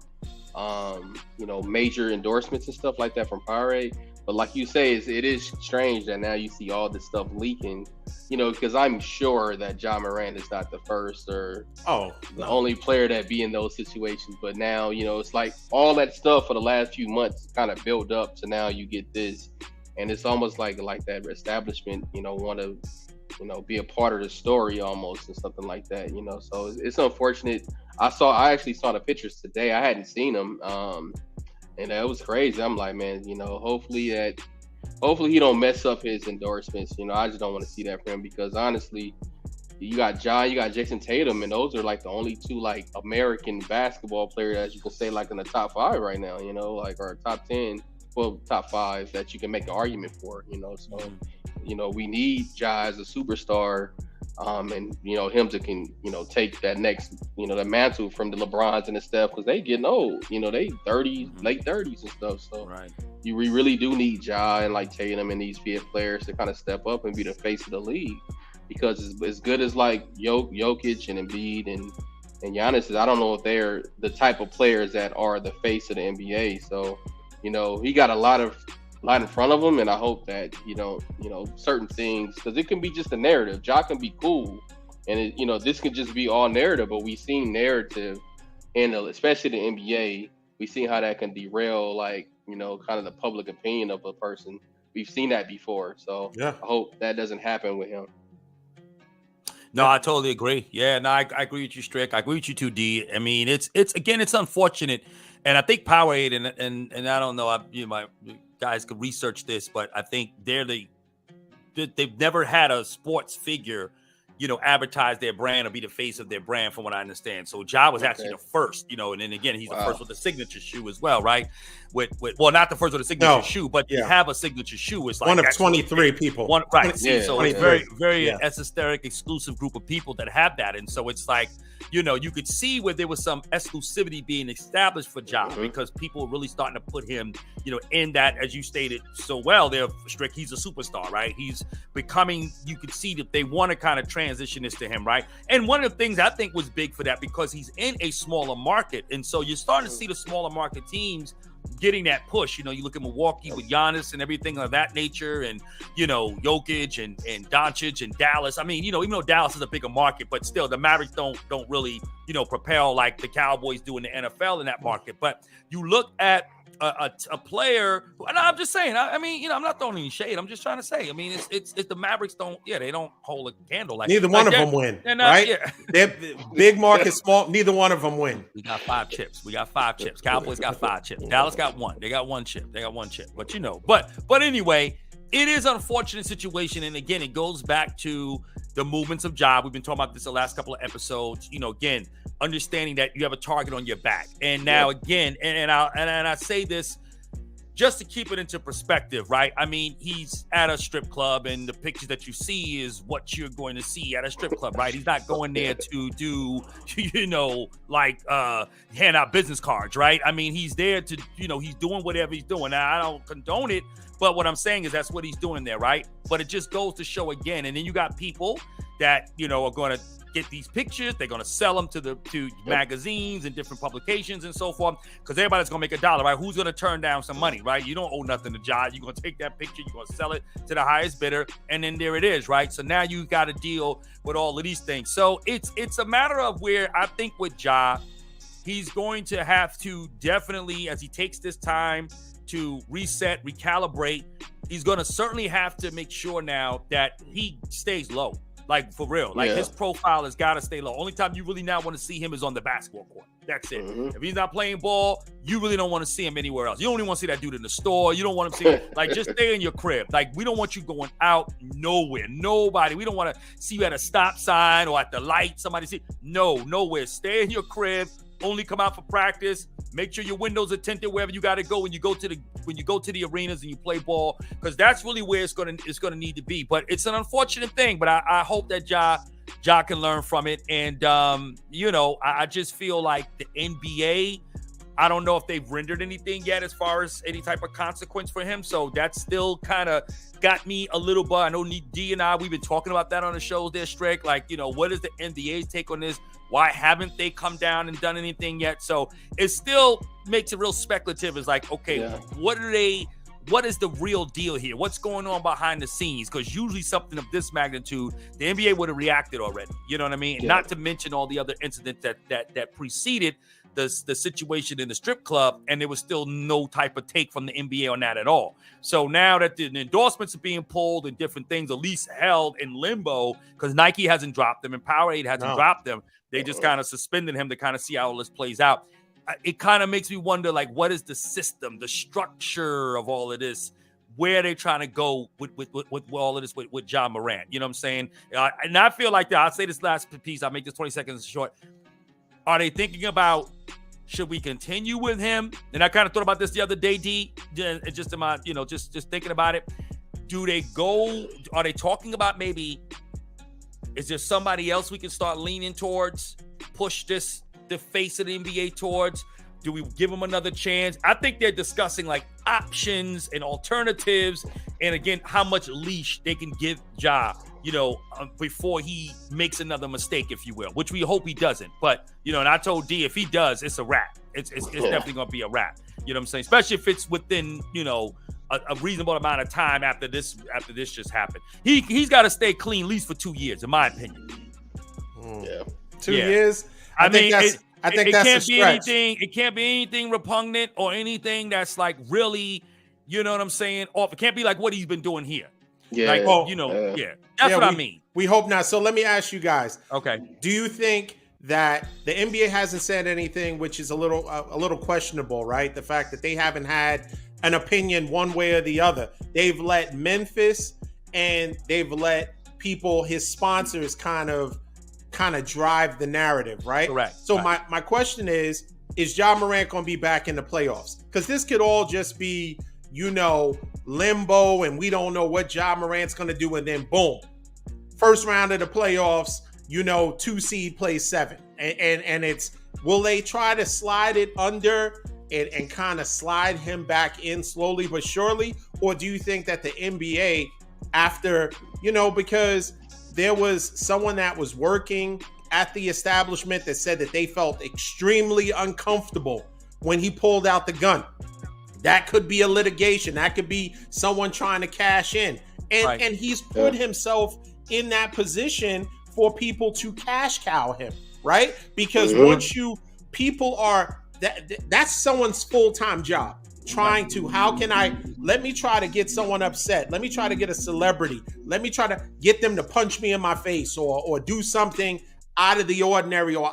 major endorsements and stuff like that from Powerade. But like you say, it is strange that now you see all this stuff leaking, because I'm sure that Ja Morant is not the first or the only player that be in those situations. But now, it's like all that stuff for the last few months kind of build up to now you get this. And it's almost like that establishment, want to, be a part of the story almost and something like that, So it's unfortunate. I actually saw the pictures today. I hadn't seen them. And that was crazy. I'm like, man, hopefully he don't mess up his endorsements. I just don't want to see that for him, because honestly, you got Ja, you got Jason Tatum, and those are like the only two like American basketball players that you can say like in the top 5 right now, or top 10, top 5 that you can make an argument for, So, we need Ja as a superstar. And him to take that next the mantle from the LeBrons and the Steph, because they getting old, they 30s, late 30s and stuff. So we really do need Ja and like Tatum and these players to kind of step up and be the face of the league, because as good as like Jokic and Embiid and Giannis, I don't know if they're the type of players that are the face of the NBA. So he got a lot in front of him, and I hope that certain things, because it can be just a narrative. Ja can be cool, and this can just be all narrative. But we've seen narrative, especially the NBA. We've seen how that can derail, kind of the public opinion of a person. We've seen that before, so I hope that doesn't happen with him. No, I totally agree. Yeah, no, I agree with you, Strick. I agree with you too, D. I mean, it's unfortunate, and I think Powerade and I don't know, my guys could research this, but I think they've never had a sports figure, advertise their brand or be the face of their brand, from what I understand. So Ja was actually the first, and then again, he's the first with the signature shoe as well, right? Well, not the first with a signature shoe, but you have a signature shoe. It's like one of 23 people. Right. So it's very, very esoteric, exclusive group of people that have that. And so it's like, you could see where there was some exclusivity being established for Ja, because people were really starting to put him, in that, as you stated so well there, Strick, he's a superstar, right? He's becoming, you could see that they want to kind of transition this to him, right? And one of the things I think was big for that, because he's in a smaller market. And so you're starting to see the smaller market teams getting that push. You look at Milwaukee with Giannis and everything of that nature, and Jokic and Doncic and Dallas. I mean, even though Dallas is a bigger market, but still the Mavericks don't really propel like the Cowboys do in the NFL in that market. But you look at a player, and I'm just saying, I mean, I'm not throwing any shade. I'm just trying to say, I mean, it's the Mavericks they don't hold a candle like neither one of them win, right? Yeah. They're big market, small. Neither one of them win. We got 5 chips. Cowboys got 5 chips. Dallas got 1. They got 1 chip. But anyway, it is an unfortunate situation, and again, it goes back to the movements of Ja. We've been talking about this the last couple of episodes. Again, understanding that you have a target on your back, and now again, and I say this just to keep it into perspective, right? I mean, he's at a strip club, and the pictures that you see is what you're going to see at a strip club, right? He's not going there to do, hand out business cards, right? I mean, he's there to, he's doing whatever he's doing. Now, I don't condone it, but what I'm saying is that's what he's doing there, right? But it just goes to show again, and then you got people that, are going to get these pictures. They're going to sell them to magazines and different publications and so forth, because everybody's going to make $1, right? Who's going to turn down some money, right? You don't owe nothing to Ja. You're going to take that picture, you're going to sell it to the highest bidder, and then there it is, right? So now you got to deal with all of these things. So it's a matter of where I think with Ja, he's going to have to definitely, as he takes this time to reset, recalibrate, he's going to certainly have to make sure now that he stays low. Like, for real. Like, Yeah. his profile has got to stay low. Only time you really now want to see him is on the basketball court. That's it. If he's not playing ball, you really don't want to see him anywhere else. You don't even want to see that dude in the store. You don't want him to see like, just stay in your crib. Like, we don't want you going out nowhere. Nobody. We don't want to see you at a stop sign or at the light. Somebody see. No, nowhere. Stay in your crib. Only come out for practice. Make sure your windows are tinted wherever you got to go when you go to the arenas and you play ball, because that's really where it's gonna need to be. But it's an unfortunate thing. But I hope that Ja can learn from it. And I just feel like the NBA, I don't know if they've rendered anything yet as far as any type of consequence for him. So that's still kind of got me a little bit. I know D and I, we've been talking about that on the shows there, Strick. Like, what is the NBA's take on this? Why haven't they come down and done anything yet? So it still makes it real speculative. It's like, okay, what is the real deal here? What's going on behind the scenes? Because usually something of this magnitude, the NBA would have reacted already. You know what I mean? And not to mention all the other incidents that preceded the situation in the strip club, and there was still no type of take from the NBA on that at all. So now that the endorsements are being pulled and different things at least held in limbo, because Nike hasn't dropped them and Powerade hasn't dropped them, they just kind of suspended him to kind of see how all this plays out. It kind of makes me wonder, like, what is the system, the structure of all of this? Where are they trying to go with all of this with Ja Morant? You know what I'm saying? And I feel like that. I'll say this last piece. I'll make this 20 seconds short. Are they thinking about, should we continue with him? And I kind of thought about this the other day, D. Just in my, just thinking about it. Are they talking about maybe, is there somebody else we can start leaning towards, push the face of the NBA towards? Do we give him another chance? I think they're discussing like options and alternatives, and again, how much leash they can give Ja, before he makes another mistake, if you will, which we hope he doesn't. But, and I told D, if he does, it's a wrap. It's definitely going to be a wrap. You know what I'm saying? Especially if it's within, a reasonable amount of time after this just happened. He's got to stay clean at least for 2 years, in my opinion. Yeah. 2 years? I think that's can't a be stretch. it can't be anything repugnant or anything that's like really, you know what I'm saying, off. It can't be like what he's been doing here. Yeah. Like, that's what I mean. We hope not. So let me ask you guys. Okay. Do you think that the NBA hasn't said anything, which is a little questionable, right? The fact that they haven't had an opinion one way or the other. They've let Memphis and they've let people, his sponsors, kind of drive the narrative, right? Correct. So right. my question is Ja Morant going to be back in the playoffs? Because this could all just be, limbo, and we don't know what Ja Morant's going to do, and then boom, first round of the playoffs, 2 seed plays 7. And it's, will they try to slide it under and kind of slide him back in slowly but surely? Or do you think that the NBA, after, because there was someone that was working at the establishment that said that they felt extremely uncomfortable when he pulled out the gun. That could be a litigation. That could be someone trying to cash in. And he's put himself in that position for people to cash cow him, right? Because once people are, that's someone's full-time job. Trying to, let me try to get someone upset. Let me try to get a celebrity. Let me try to get them to punch me in my face or do something out of the ordinary or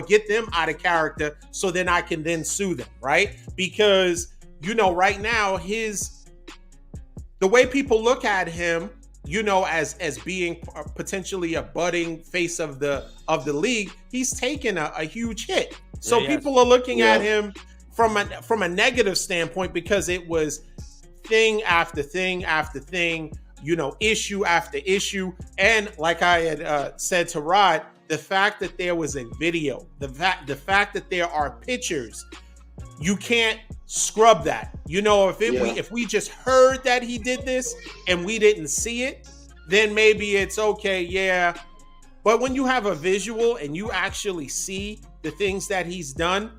get them out of character so then I can then sue them, right? Because, right now, the way people look at him, as being potentially a budding face of the league, he's taken a huge hit. So people are looking at him from a negative standpoint because it was thing after thing after thing, issue after issue. And like I had said to Rod, the fact that there was a video, the fact that there are pictures, you can't scrub that. If we just heard that he did this and we didn't see it, then maybe it's okay, yeah. But when you have a visual and you actually see the things that he's done,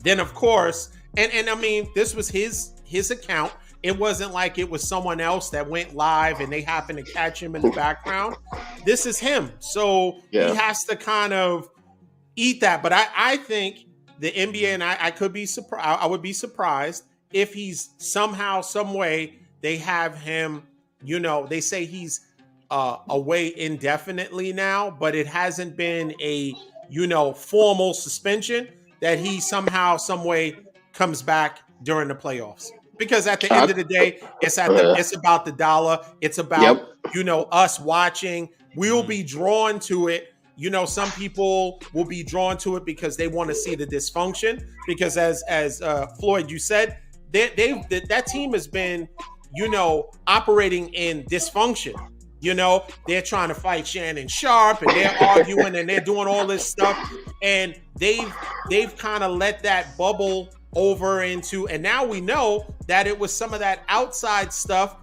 then of course, and I mean, this was his account. It wasn't like it was someone else that went live and they happened to catch him in the background. This is him. So he has to kind of eat that. But I think the NBA, and I could be surprised, I would be surprised if he's somehow, some way, they have him, they say he's away indefinitely now, but it hasn't been a formal suspension that he somehow, some way comes back during the playoffs. Because at the end of the day, it's about the dollar. It's about us watching. We'll be drawn to it. Some people will be drawn to it because they want to see the dysfunction. Because as Floyd, you said, that team has been, operating in dysfunction. They're trying to fight Shannon Sharp, and they're arguing, and they're doing all this stuff, and they've kind of let that bubble over into, and now we know that it was some of that outside stuff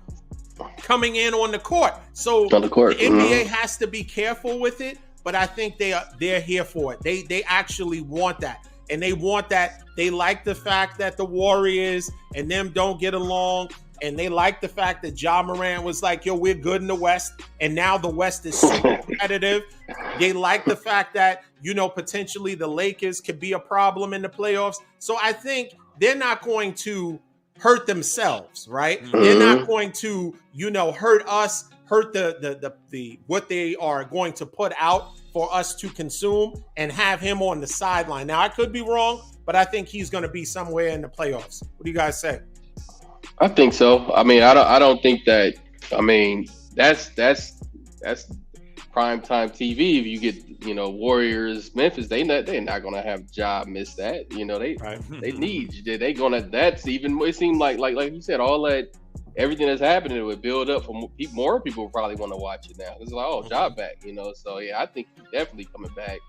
coming in on the court. So the NBA has to be careful with it, but I think they're here for it. They actually want that. And they want that. They like the fact that the Warriors and them don't get along. And they like the fact that Ja Morant was like, yo, we're good in the West. And now the West is super competitive. They like the fact that, potentially the Lakers could be a problem in the playoffs. So I think they're not going to hurt themselves, right? Mm-hmm. They're not going to, hurt us, hurt the what they are going to put out for us to consume and have him on the sideline. Now, I could be wrong, but I think he's going to be somewhere in the playoffs. What do you guys say? I think so. I mean, I don't think that. I mean, that's prime time TV. If you get Warriors, Memphis, they're not gonna have Ja miss that. They need. They gonna. That's even. It seemed like you said, all that everything that's happening, it would build up for more people probably want to watch it now. It's like, Ja back. So yeah, I think he's definitely coming back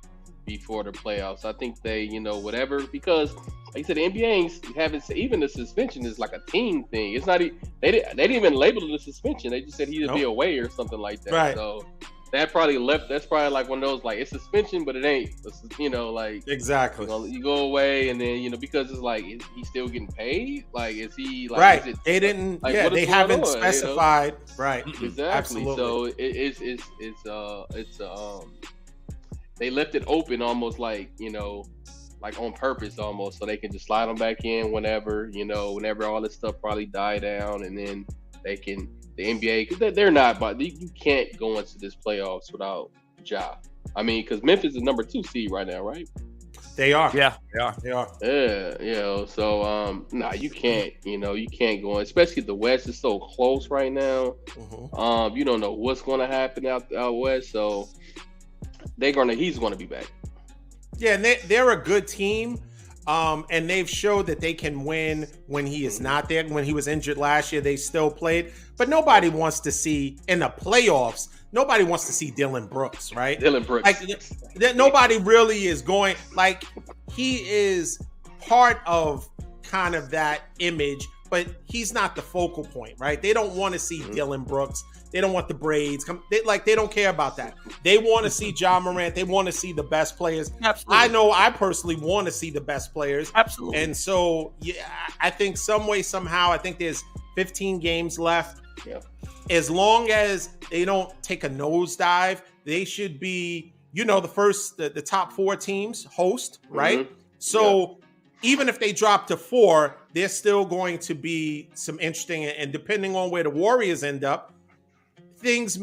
before the playoffs. I think they, whatever, because like you said, the NBA haven't, even the suspension is like a team thing. It's not, they didn't even label it a suspension. They just said he'd be away or something like that. Right. So that probably that's probably like one of those, like, it's suspension, but it ain't, like, exactly. You go away and then, because it's like, is he still getting paid? Like, is he like, right? Is it, they didn't, like, they haven't specified, right? Exactly. Absolutely. So it's they left it open almost like, like on purpose almost, so they can just slide them back in whenever all this stuff probably die down, and then they can, the NBA, because they're not, but you can't go into this playoffs without Ja. I mean, because Memphis is number 2 seed right now, right? They are. Yeah, they are. Yeah, so you can't, you can't go in, especially the West is so close right now. Mm-hmm. You don't know what's going to happen out West, so he's gonna be back. Yeah, and they're a good team, and they've showed that they can win when he is not there. When he was injured last year, they still played. But nobody wants to see, in the playoffs, nobody wants to see Dillon Brooks, right? Dillon Brooks. Like, nobody really is going, like, he is part of kind of that image, but he's not the focal point, right? They don't want to see Dillon Brooks. They don't want the braids. They don't care about that. They want to see Ja Morant. They want to see the best players. Absolutely. I know I personally want to see the best players. Absolutely. And so, yeah, I think some way, somehow, I think there's 15 games left. Yeah. As long as they don't take a nosedive, they should be, the top 4 teams host, right? Mm-hmm. So even if they drop to 4, there's still going to be some interesting, and depending on where the Warriors end up, things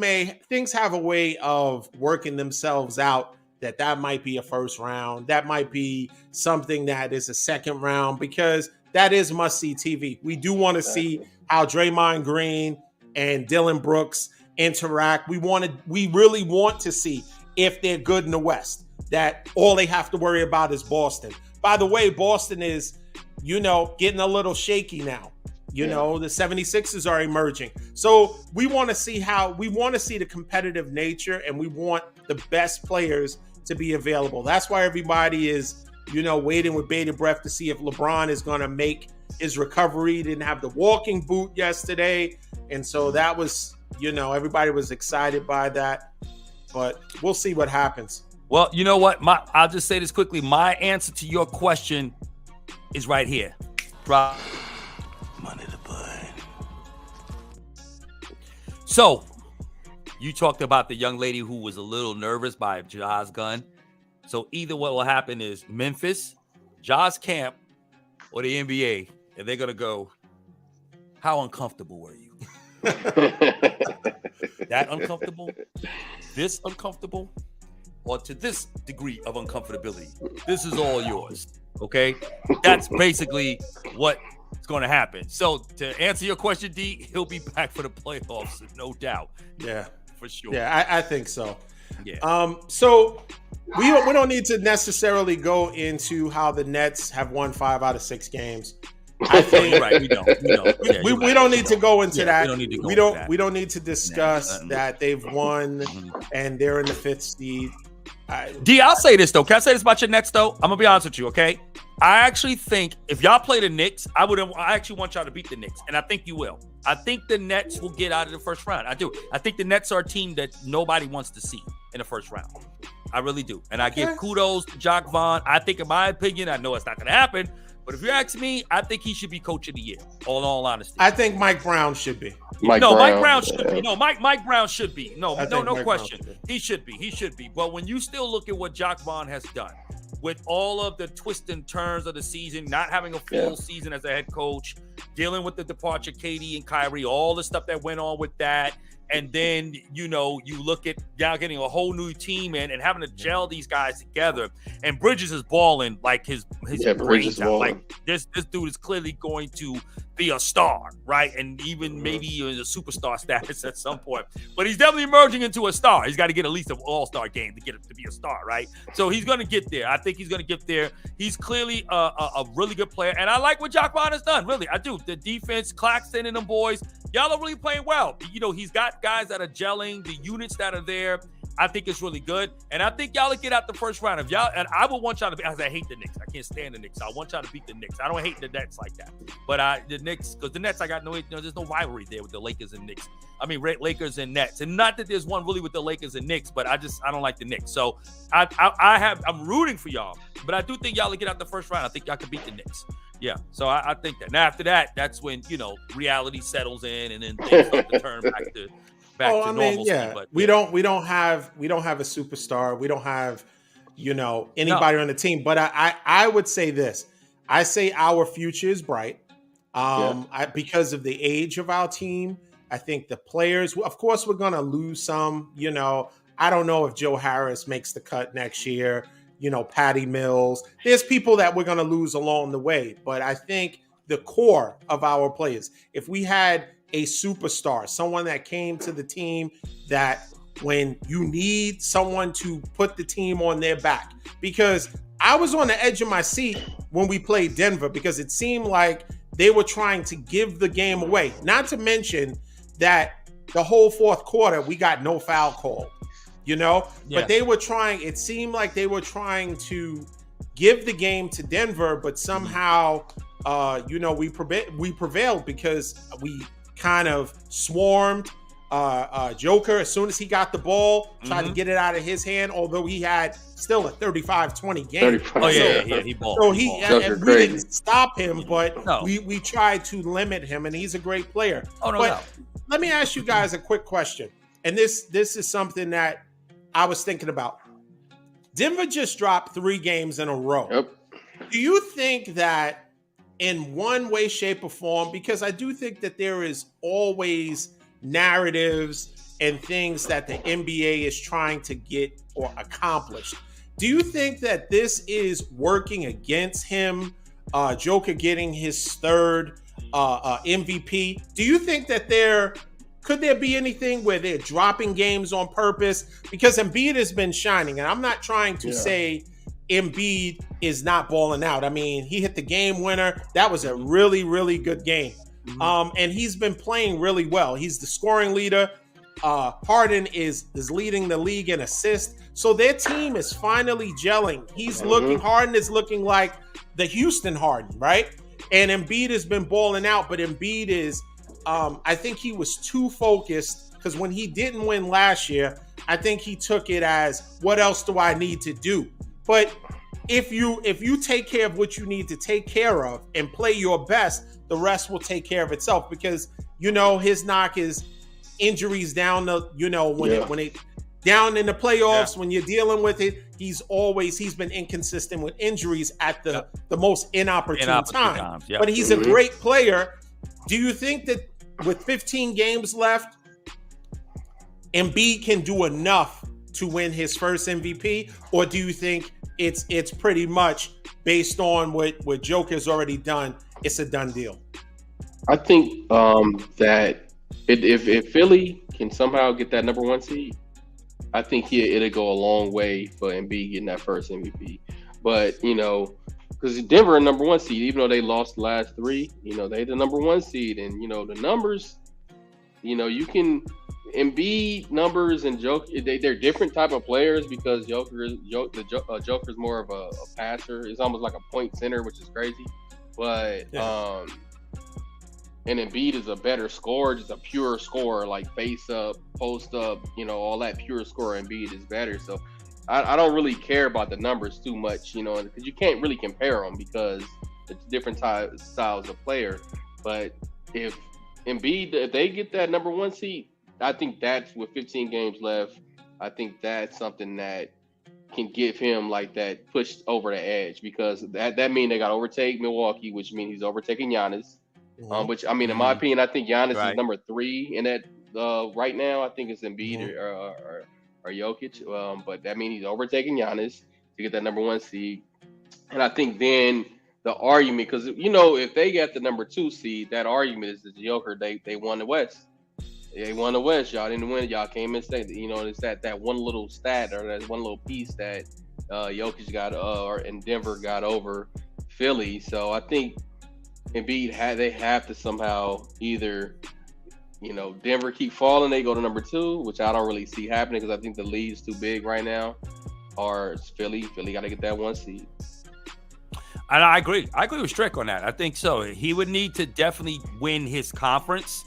have a way of working themselves out, that might be a first round. That might be something that is a second round, because that is must-see TV. We do want to see how Draymond Green and Dillon Brooks interact. We really want to see if they're good in the West, that all they have to worry about is Boston. By the way, Boston is, getting a little shaky now. The 76ers are emerging. So we want to see the competitive nature, and we want the best players to be available. That's why everybody is, waiting with bated breath to see if LeBron is going to make his recovery. He didn't have the walking boot yesterday. And so that was, everybody was excited by that. But we'll see what happens. Well, you know what? I'll just say this quickly. My answer to your question is right here. Drop money to burn. So, you talked about the young lady who was a little nervous by Ja's gun. So either what will happen is Memphis, Ja's camp, or the NBA, and they're going to go, how uncomfortable were you? That uncomfortable, this uncomfortable, or to this degree of uncomfortability, this is all yours. Okay, that's basically what's going to happen. So to answer your question, D, he'll be back for the playoffs, no doubt. Yeah, for sure. Yeah, I think so. Yeah. So we don't need to necessarily go into how the Nets have won 5 out of 6 games. I think you're right. We don't. Yeah, we don't need to go into that. We don't need to discuss that they've won and they're in the 5th seed. D, I'll say this though. Can I say this about your Nets though? I'm gonna be honest with you, okay? I actually think if y'all play the Knicks, I actually want y'all to beat the Knicks, and I think you will. I think the Nets will get out of the first round. I do. I think the Nets are a team that nobody wants to see in the first round. I really do. And I give kudos to Jacques Vaughn. I think, in my opinion, I know it's not going to happen, but if you ask me, I think he should be coach of the year, all honesty. I think Mike Brown should be. Mike Brown should be. No, Mike Brown should be. No question. He should be. But when you still look at what Jacques Vaughn has done, with all of the twists and turns of the season, not having a full season as a head coach, dealing with the departure of KD and Kyrie, all the stuff that went on with that. And then, you look at now getting a whole new team in and having to gel these guys together. And Bridges is balling like his brains out. Like this dude is clearly going to be a star, right? And even maybe in a superstar status at some point. But he's definitely emerging into a star. He's got to get at least an all-star game to get to be a star, right? So he's going to get there. I think he's going to get there. He's clearly a really good player. And I like what Jacques Vaughn has done, really. I do. The defense, Claxton and them boys, y'all are really playing well. He's got guys that are gelling, the units that are there. I think it's really good. And I think y'all will get out the first round. If y'all, and I would want y'all to be, I hate the Knicks. I can't stand the Knicks. I want y'all to beat the Knicks. I don't hate the Nets like that. But the Knicks, because the Nets, I got there's no rivalry there with the Lakers and Knicks. I mean, Lakers and Nets. And not that there's one really with the Lakers and Knicks, but I don't like the Knicks. So I'm rooting for y'all. But I do think y'all will get out the first round. I think y'all can beat the Knicks. Yeah, so I think that. Now after that, that's when reality settles in, and then things start to turn back to normalcy. But we don't have a superstar. We don't have anybody on the team. But I would say this. I say our future is bright. Because of the age of our team. I think the players. Of course, we're gonna lose some. I don't know if Joe Harris makes the cut next year. Patty Mills. There's people that we're going to lose along the way. But I think the core of our players, if we had a superstar, someone that came to the team that when you need someone to put the team on their back, because I was on the edge of my seat when we played Denver because it seemed like they were trying to give the game away. Not to mention that the whole fourth quarter, we got no foul call. But they were trying, it seemed like they were trying to give the game to Denver, but somehow, we prevailed because we kind of swarmed Joker as soon as he got the ball, tried to get it out of his hand, although he had still a 35-20 game. He balled. So we didn't stop him, but we tried to limit him, and he's a great player. Let me ask you guys a quick question, and this is something that I was thinking about. Denver just dropped 3 games in a row. Yep. Do you think that in one way, shape, or form, because I do think that there is always narratives and things that the NBA is trying to get or accomplish. Do you think that this is working against him, Joker getting his 3rd MVP? Do you think that could there be anything where they're dropping games on purpose? Because Embiid has been shining, and I'm not trying to say Embiid is not balling out. I mean, he hit the game winner. That was a really, really good game. And he's been playing really well. He's the scoring leader. Harden is leading the league in assists. So their team is finally gelling. Harden is looking like the Houston Harden, right? And Embiid has been balling out, but Embiid is I think he was too focused because when he didn't win last year, I think he took it as, what else do I need to do? But if you take care of what you need to take care of and play your best, the rest will take care of itself because, his knock is injuries down when it down in the playoffs, when you're dealing with it, he's been inconsistent with injuries at the most inopportune time. Yep. But he's a great player. Do you think that with 15 games left, Embiid can do enough to win his first MVP, or do you think it's pretty much based on what Joker's already done? It's a done deal. I think that if Philly can somehow get that number 1 seed, I think it'll go a long way for Embiid getting that first MVP. But because Denver number 1 seed, even though they lost the last 3, they the number 1 seed, and the numbers, you can Embiid numbers and Joker, they're different type of players because Joker's more of a passer. It's almost like a point center, which is crazy. But and Embiid is a better scorer, just a pure scorer, like face up, post up, all that pure scorer. Embiid is better. So I don't really care about the numbers too much, because you can't really compare them because it's different styles of player. But if Embiid, if they get that number 1 seed, I think that's with 15 games left. I think that's something that can give him like that pushed over the edge, because that means they got to overtake Milwaukee, which means he's overtaking Giannis. Which, I mean, in my opinion, I think Giannis is number 3 in that right now. I think it's Embiid or Jokic. But that means he's overtaking Giannis to get that number 1 seed. And I think then the argument, because, if they get the number 2 seed, that argument is that Joker, they won the West. They won the West. Y'all didn't win it. Y'all came in second. It's that one little stat or that one little piece that Jokic got and Denver got over Philly. So I think Embiid they have to somehow either, Denver keep falling, they go to number 2, which I don't really see happening because I think the lead's too big right now. Or it's Philly got to get that 1 seed. And I agree. I agree with Strick on that. I think so. He would need to definitely win his conference.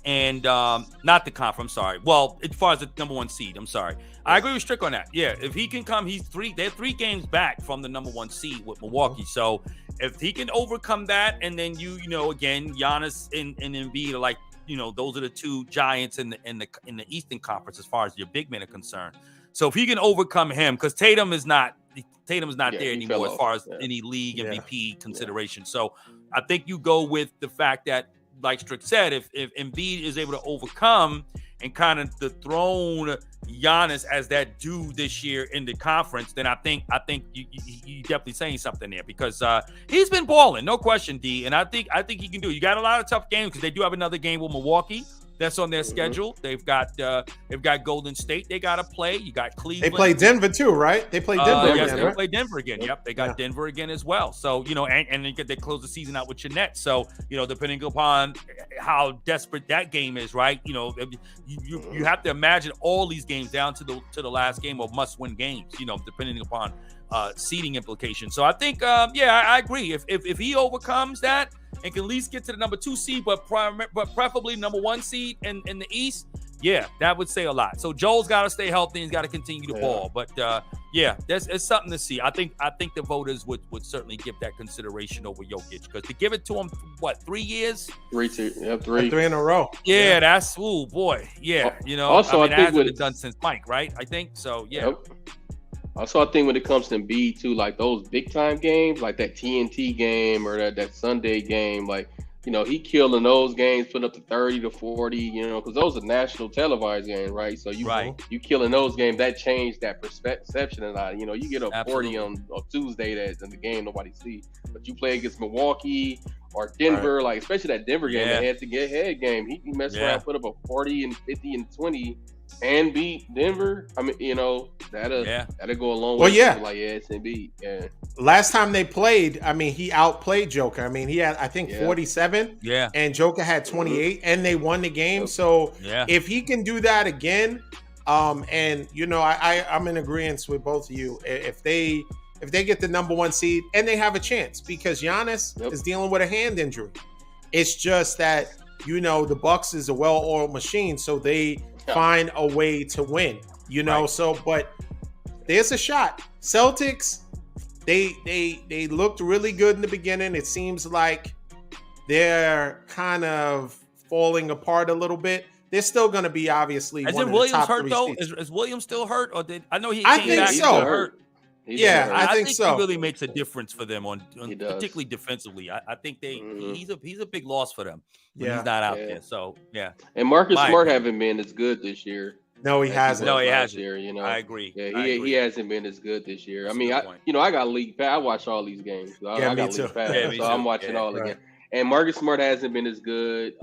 And not the conference, I'm sorry. Well, as far as the number 1 seed, I'm sorry. I agree with Strick on that. Yeah, if he can come, they're 3 games back from the number 1 seed with Milwaukee. So if he can overcome that, and then again, Giannis and Embiid are like, those are the 2 giants in the Eastern Conference as far as your big men are concerned. So if he can overcome him, because Tatum is not there anymore as far as any league MVP consideration. So I think you go with the fact that, like Strick said, if Embiid is able to overcome and kind of dethrone Giannis as that dude this year in the conference, then I think you definitely saying something there, because he's been balling, no question, D. And I think he can do it. You got a lot of tough games because they do have another game with Milwaukee that's on their schedule. They've got Golden State they got to play. You got Cleveland. They play Denver too, right? They play Denver again. They play Denver again. Yep, they got Denver again as well. So and they close the season out with your Nets. So depending upon how desperate that game is, right? You have to imagine all these games down to the last game of must-win games. Depending upon seeding implications. So I think, I agree. If he overcomes that and can at least get to the number 2 seed, but preferably number 1 seed in the East, that would say a lot. So Joel's got to stay healthy and he's got to continue to ball. But it's something to see. I think the voters would certainly give that consideration over Jokic, because to give it to him, 3 years? 3 in a row. Yeah, that's boy. Yeah, Also, I think been done since Mike, right? I think so. Yeah. Yep. Also, I think when it comes to Embiid too, like those big time games, like that TNT game or that Sunday game, like he killed in those games, put up to 30 to 40, because those are national televised games, right? So you kill in those games, that changed that perception a lot. You get a 40 on Tuesday that's in the game nobody sees, but you play against Milwaukee or Denver, like especially that Denver game, that head-to-head game, he messed around, put up a 40 and 50 and 20. And beat Denver. I mean, that'll go a long way. Well, yeah. Like, it's Embiid. Yeah. Last time they played, I mean, he outplayed Joker. I mean, he had, I think, 47. Yeah. And Joker had 28, and they won the game. So if he can do that again, I'm in agreement with both of you. If they get the number 1 seed, and they have a chance, because Giannis is dealing with a hand injury. It's just that the Bucks is a well-oiled machine, so they find a way to win, so, but there's a shot. Celtics, they looked really good in the beginning. It seems like they're kind of falling apart a little bit. They're still going to be obviously one of Williams the top hurt 3 though? seeds. Is Williams still hurt, or I know he I came think back so. hurt. Yeah, hurt. I think he so. really makes a difference for them on He does. particularly defensively. I think Mhm. he's a big loss for them when Yeah. he's not out Yeah. there. So yeah, And Marcus My Smart opinion. haven't been as good this year No, he as hasn't. No, was he last hasn't. year. You know, I agree. yeah, I agree. he hasn't been as good this year. That's I a mean, good I point. you know I got league pass. I watch all these games. Yeah, I me got too. league pass, Yeah, me so I'm too. watching Yeah. all Right. again. And Marcus Smart hasn't been as good.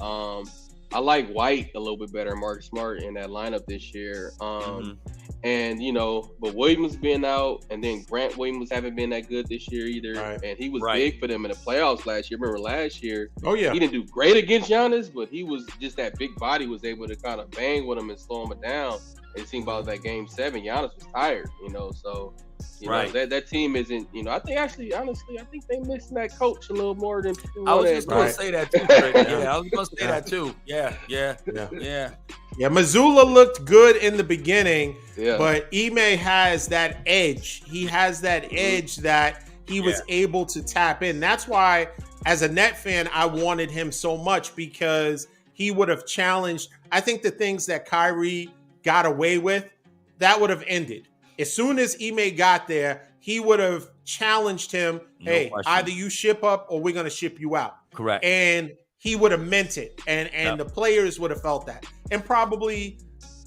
I like White a little bit better than Marcus Smart in that lineup this year. Mhm. And you know, but Williams being out, and then Grant Williams haven't been that good this year either. Right. And he was Right. big for them in the playoffs last year. Remember last year, Oh yeah. he didn't do great against Giannis, but he was just that big body was able to kind of bang with him and slow him down. It seemed about that game 7, Giannis was tired, you know. So you Right. know that team isn't, you know. I think actually, honestly, I think they missing that coach a little more than people I was wanted just to gonna Right. say that too. Fred. Yeah, I was gonna say Yeah. that too. Yeah. Yeah. Yeah, Missoula looked good in the beginning, Yeah. but Ime has that edge. He has that edge that he was able to tap in. That's why, as a Net fan, I wanted him so much because he would have challenged. I think the things that Kyrie got away with, that would have ended. As soon as Ime got there, he would have challenged him, No hey, question. either you ship up or we're going to ship you out. Correct. And he would have meant it. And Yep. the players would have felt that. And probably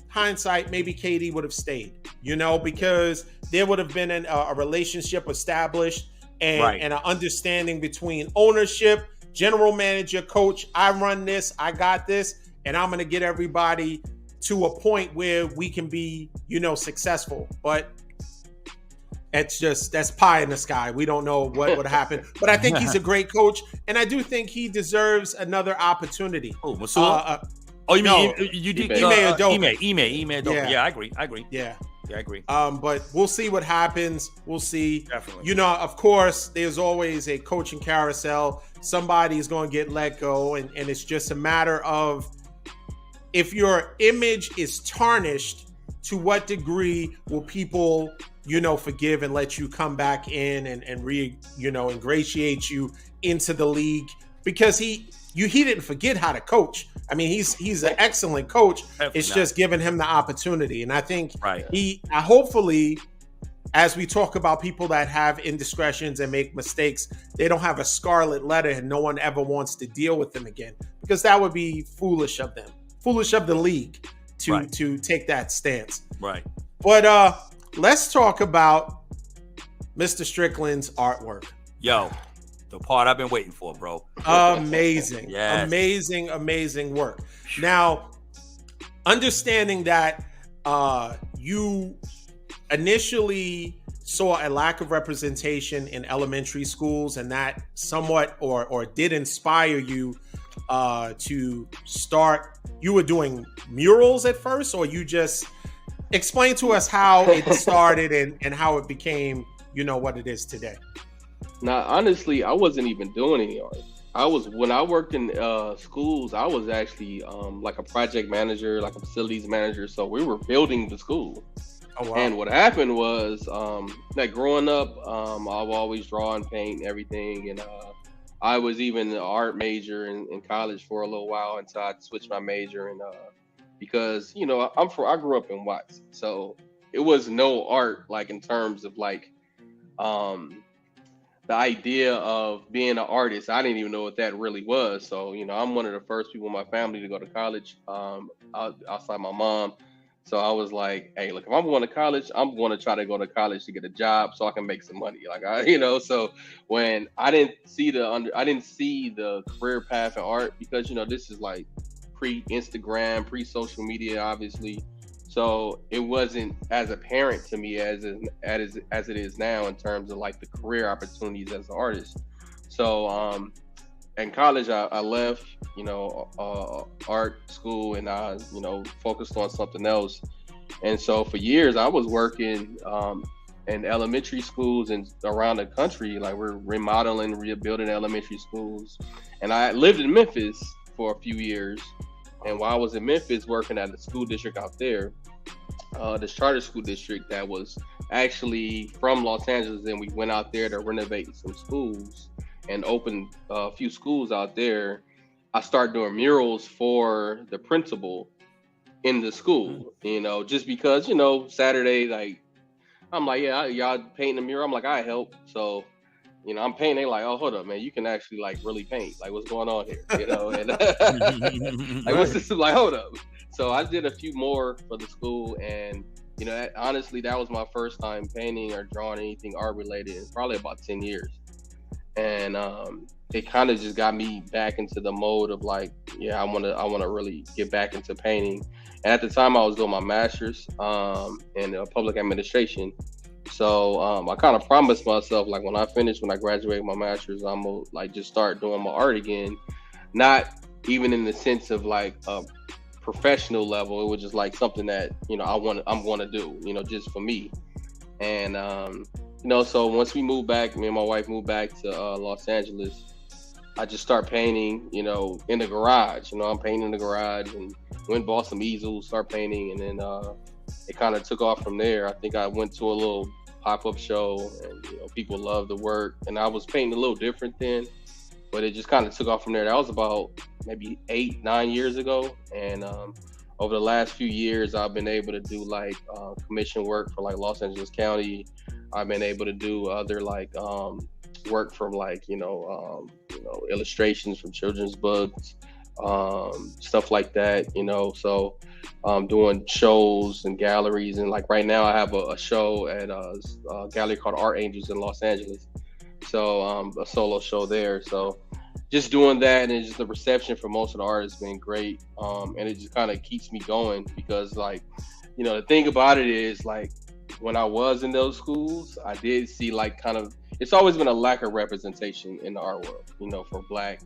hindsight, maybe KD would have stayed, you know, because there would have been a relationship established and, Right. and an understanding between ownership, general manager, coach. I run this, I got this, and I'm going to get everybody to a point where we can be, you know, successful. But that's pie in the sky. We don't know what would happen. But I think he's a great coach, and I do think he deserves another opportunity. Oh, Masula? Oh, you no. mean you did Ime Udoka. Ime Udoka. Yeah. Yeah, I agree. Yeah. Yeah, I agree. But we'll see what happens. We'll see. Definitely. You know, of course, there's always a coaching carousel. Somebody's going to get let go, and it's just a matter of if your image is tarnished, to what degree will people, you know, forgive and let you come back in and ingratiate you into the league? Because he didn't forget how to coach. I mean, he's an excellent coach. Definitely It's not. just giving him the opportunity. And I think Right. hopefully, as we talk about people that have indiscretions and make mistakes, they don't have a scarlet letter and no one ever wants to deal with them again, because that would be foolish of them, foolish of the league to take that stance. Right. But let's talk about Mr. Strickland's artwork. Yo, the part I've been waiting for, bro. Amazing. Yes. Amazing work. Now, understanding that you initially saw a lack of representation in elementary schools, and that somewhat or did inspire you to start. You were doing murals at first, or you just explain to us how it started and how it became, you know, what it is today. Now, honestly, I wasn't even doing any art. When I worked in schools, I was actually like a project manager, like a facilities manager. So we were building the school. Oh wow. And what happened was, like growing up, I've always draw and paint and everything. And I was even an art major in college for a little while until I switched my major. And because, you know, I grew up in Watts. So it was no art, like in terms of like, the idea of being an artist, I didn't even know what that really was. So, you know, I'm one of the first people in my family to go to college, outside my mom. So I was like, hey, look, if I'm going to college, I'm going to try to go to college to get a job so I can make some money. Like, so when I didn't see the career path in art, because, you know, this is like pre-Instagram, pre-social media, obviously. So it wasn't as apparent to me as it is now in terms of like the career opportunities as an artist. So in college, I left, you know, art school, and I, you know, focused on something else. And so for years, I was working in elementary schools and around the country. Like we're remodeling, rebuilding elementary schools. And I lived in Memphis for a few years. And while I was in Memphis working at a school district out there, this charter school district that was actually from Los Angeles, and we went out there to renovate some schools and open a few schools out there. I started doing murals for the principal in the school, you know, just because, you know, Saturday, like I'm like, yeah, y'all painting the mural. I'm like, I help. So, you know, I'm painting. They like, oh, hold up, man, you can actually like really paint. Like, what's going on here? You know, and like, what's this? Like, hold up. So I did a few more for the school, and you know, honestly, that was my first time painting or drawing anything art related in probably about 10 years. And it kind of just got me back into the mode of like, yeah, I want to really get back into painting. And at the time, I was doing my master's in public administration. So I kind of promised myself, like when I graduate my master's, I'm gonna like just start doing my art again. Not even in the sense of like a professional level. It was just like something that, you know, I'm going to do, you know, just for me. And you know, so once me and my wife moved back to Los Angeles, I just start painting, you know, in the garage. You know, I'm painting in the garage, and went bought some easels, start painting, and then it kind of took off from there. I think I went to a little pop-up show, and you know, people loved the work, and I was painting a little different then, but it just kind of took off from there. That was about maybe 8-9 years ago, and over the last few years, I've been able to do like commission work for like Los Angeles County. I've been able to do other like work from like illustrations from children's books, stuff like that. You know, so doing shows and galleries, and like right now I have a show at a gallery called Art Angels in Los Angeles. So a solo show there. So just doing that, and just the reception for most of the art has been great. And it just kind of keeps me going, because like, you know, the thing about it is like when I was in those schools, I did see like kind of, it's always been a lack of representation in the art world, you know, for Black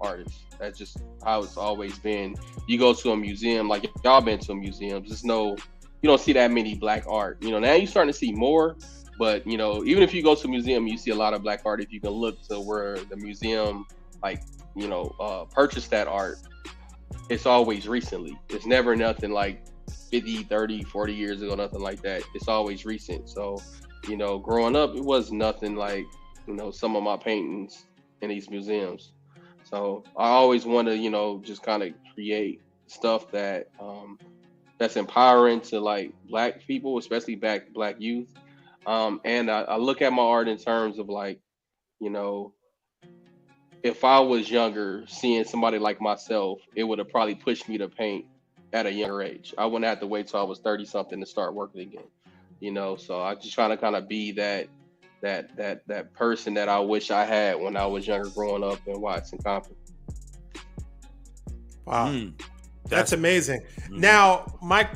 artists. That's just how it's always been. You go to a museum, like y'all been to a museum, you don't see that many Black art. You know, now you're starting to see more, but you know, even if you go to a museum, you see a lot of Black art. If you can look to where the museum, like, you know, purchased that art, it's always recently. It's never nothing like 50, 30, 40 years ago, nothing like that. It's always recent. So, you know, growing up, it was nothing like, you know, some of my paintings in these museums. So I always want to, you know, just kind of create stuff that that's empowering to like Black people, especially Black youth. And I look at my art in terms of like, you know, if I was younger, seeing somebody like myself, it would have probably pushed me to paint at a younger age. I wouldn't have to wait till I was 30 something to start working again, you know. So I just trying to kind of be that person that I wish I had when I was younger, growing up in Watson, Compton. Wow, that's amazing. Now, Mike,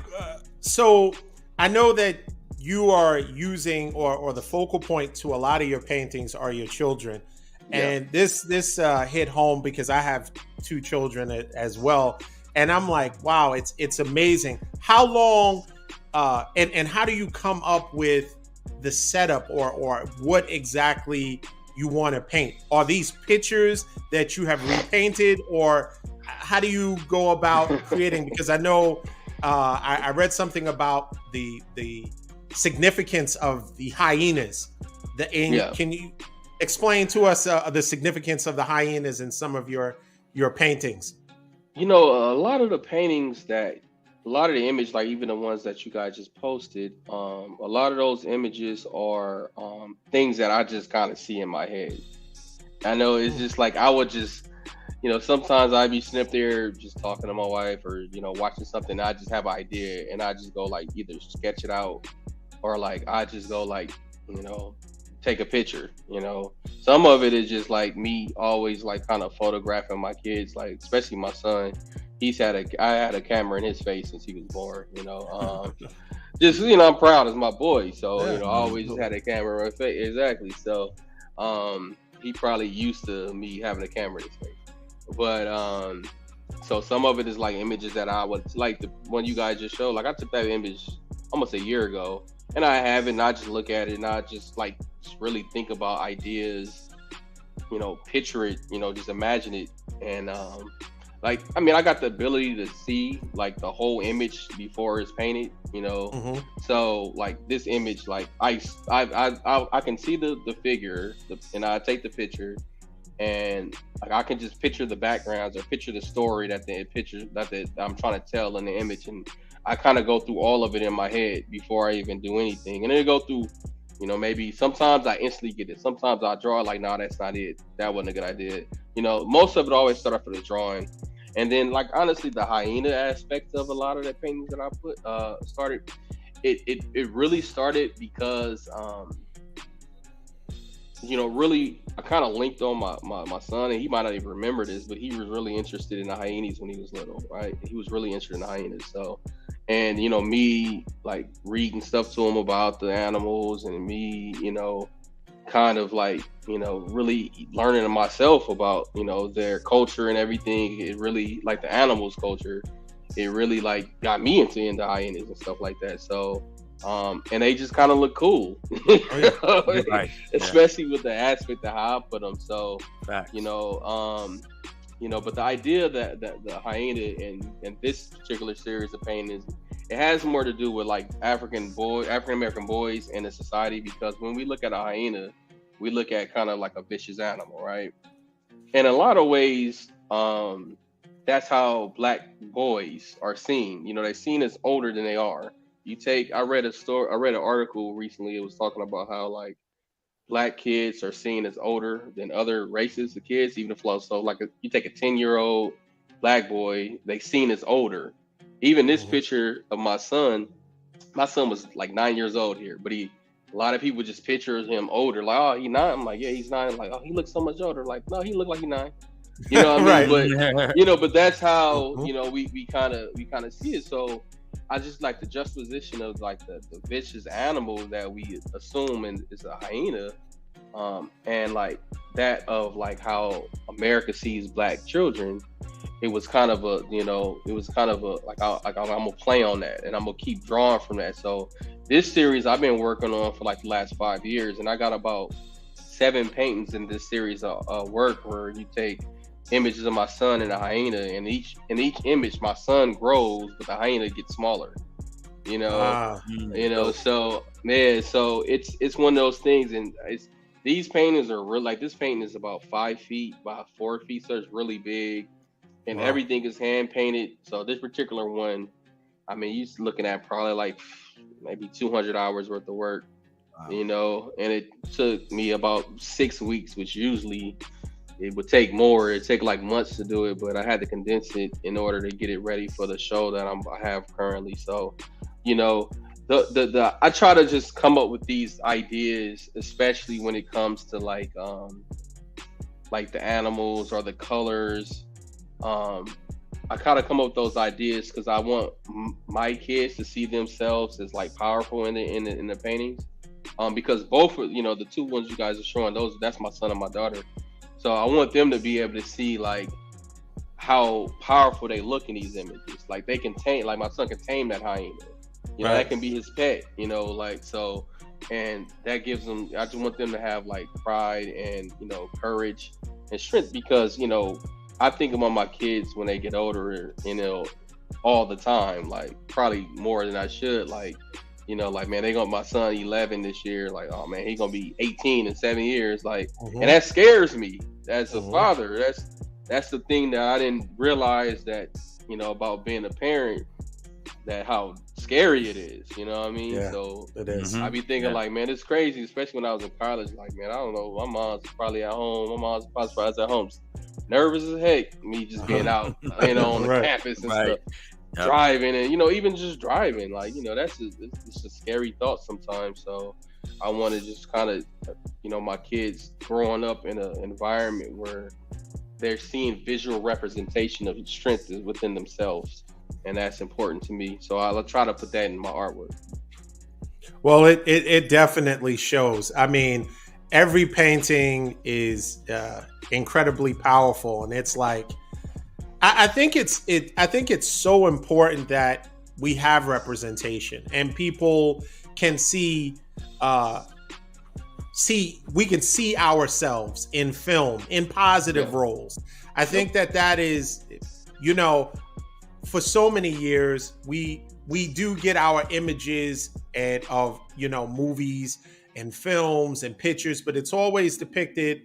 so I know that you are using, or the focal point to a lot of your paintings are your children. And this hit home because I have 2 children as well. And I'm like, wow, it's amazing. How long and how do you come up with the setup or what exactly you want to paint? Are these pictures that you have repainted, or how do you go about creating? Because I know I read something about the significance of the hyenas. Can you explain to us the significance of the hyenas in some of your paintings? You know, a lot of the image, like even the ones that you guys just posted, a lot of those images are things that I just kind of see in my head. I know it's just like, I would just, you know, sometimes I'd be sitting up there just talking to my wife, or, you know, watching something, I just have an idea, and I just go like either sketch it out, or like I just go like, you know, take a picture. You know, some of it is just like me always like kind of photographing my kids, like especially my son. I had a camera in his face since he was born, you know. Just, you know, I'm proud as my boy, so you know, I always had a camera in my face. Exactly. So he probably used to me having a camera in his face. But so some of it is like images that I would like, the one you guys just showed. Like I took that image almost a year ago, and I have it, and I just look at it, and I just like just really think about ideas, you know, picture it, you know, just imagine it. And like, I mean, I got the ability to see like the whole image before it's painted, you know. So like this image, like I can see the figure, and I take the picture, and like I can just picture the backgrounds or picture the story that I'm trying to tell in the image, and I kind of go through all of it in my head before I even do anything, and then go through, maybe sometimes I instantly get it, sometimes I draw like, nah, that's not it, that wasn't a good idea. Most of it always start off with the drawing, and then like honestly the hyena aspect of a lot of the paintings that I put started. It really started because really, I kind of linked on my son, and he might not even remember this, but he was really interested in the hyenas when he was little, right? He was really interested in the hyenas. So, and, me like reading stuff to him about the animals, and me, kind of like, really learning myself about, their culture and everything. It really, like the animals culture, it really like got me into hyenas and stuff like that. So, and they just kind of look cool, Right. Especially with the aspect of how I put them. So, Facts. but the idea that the hyena in this particular series of paintings, it has more to do with like African American boys in the society, because when we look at a hyena, we look at kind of like a vicious animal, right? In a lot of ways, that's how Black boys are seen. They're seen as older than they are. I read an article recently. It was talking about how like Black kids are seen as older than other races of kids, even if so like you take a 10-year-old Black boy, they seen as older. Even this picture of my son was like 9 years old here, but a lot of people just picture him older, like, oh, he's 9. I'm like, yeah, he's 9. Like, oh, he looks so much older. Like, no, he looked like he's 9. You know what I mean? Right. But but that's how we kind of see it. So I just like the juxtaposition of like the vicious animal that we assume is a hyena, and like that of like how America sees Black children. It was kind of a like I'm gonna play on that, and I'm gonna keep drawing from that. So this series I've been working on for like the last 5 years, and I got about 7 paintings in this series of work where you take images of my son and a hyena, and each image my son grows, but the hyena gets smaller. So man, so it's one of those things, and these paintings are real. Like this painting is about 5 feet by 4 feet, so it's really big, and everything is hand painted. So this particular one, I mean, you're looking at probably like maybe 200 hours worth of work. Wow. And it took me about 6 weeks, which usually it would take more. It'd take like months to do it, but I had to condense it in order to get it ready for the show that I have currently. So, I try to just come up with these ideas, especially when it comes to like the animals or the colors. I kind of come up with those ideas because I want my kids to see themselves as like powerful in the paintings. Because both of the 2 ones you guys are showing, that's my son and my daughter. So I want them to be able to see like how powerful they look in these images. Like they can tame, like my son can tame that hyena. That can be his pet. So, and that gives them. I just want them to have like pride and courage and strength, because I think about my kids when they get older, all the time. Like probably more than I should. Like like, man, my son 11 this year. Like, oh man, he's gonna be 18 in 7 years. Like, and that scares me as a father. That's the thing that I didn't realize that about being a parent, that how scary it is. You know what I mean? Yeah, so it is. I be thinking like, man, it's crazy, especially when I was in college. Like, man, I don't know. My mom's probably at home. My mom's probably at home, nervous as heck. Me just being out, on the campus and stuff. Yep. Driving, and even just driving, like it's a scary thought sometimes. So I want to just kind of my kids growing up in an environment where they're seeing visual representation of strength within themselves, and that's important to me. So I'll try to put that in my artwork. Well, it definitely shows. I mean, every painting is incredibly powerful, and it's like, I think it's so important that we have representation and people can see we can see ourselves in film in positive roles. I think that is, for so many years we do get our images and of movies and films and pictures, but it's always depicted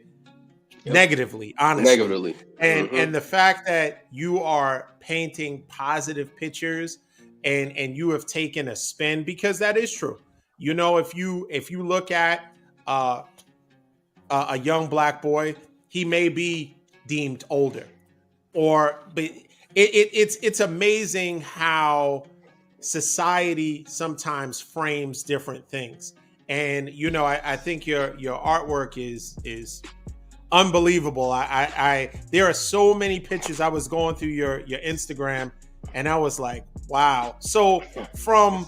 negatively, honestly. Negatively. And the fact that you are painting positive pictures and you have taken a spin, because that is true. You know, if you look at a young black boy, he may be deemed older, but it's amazing how society sometimes frames different things. And you know, I think your artwork is unbelievable. I there are so many pictures. I was going through your Instagram, and I was like, wow. So from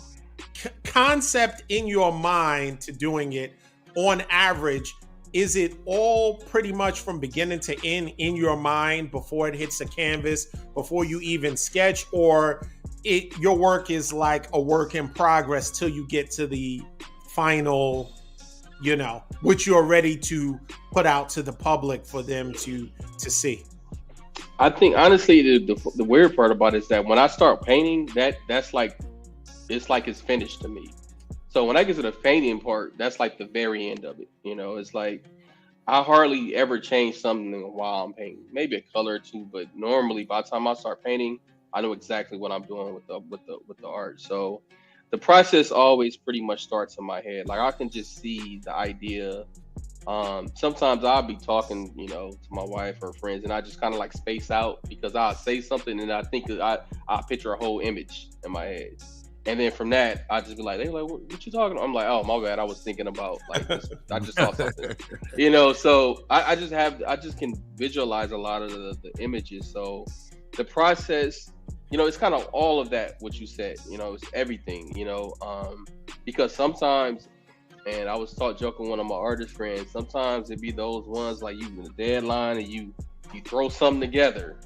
concept in your mind to doing it, on average, is it all pretty much from beginning to end in your mind before it hits the canvas, before you even sketch, or your work is like a work in progress till you get to the final, you know, which you're ready to put out to the public for them to see? I think honestly, the weird part about it is that when I start painting, that's like it's finished to me. So when I get to the painting part, that's like the very end of it. You know, it's like I hardly ever change something while I'm painting. Maybe a color or two, but normally by the time I start painting, I know exactly what I'm doing with the art. So the process always pretty much starts in my head. Like I can just see the idea. Sometimes I'll be talking, you know, to my wife or friends, and I just kind of like space out because I'll say something and I think I'll picture a whole image in my head. And then from that, I just be like, they're like, what you talking about? I'm like, oh, my bad. I was thinking about like this. I just saw something, you know. So I just can visualize a lot of the images. So the process, you know, it's kind of all of that. What you said, you know, it's everything, you know, because sometimes, and I was joking with one of my artist friends. Sometimes it be those ones like you in the deadline and you throw something together.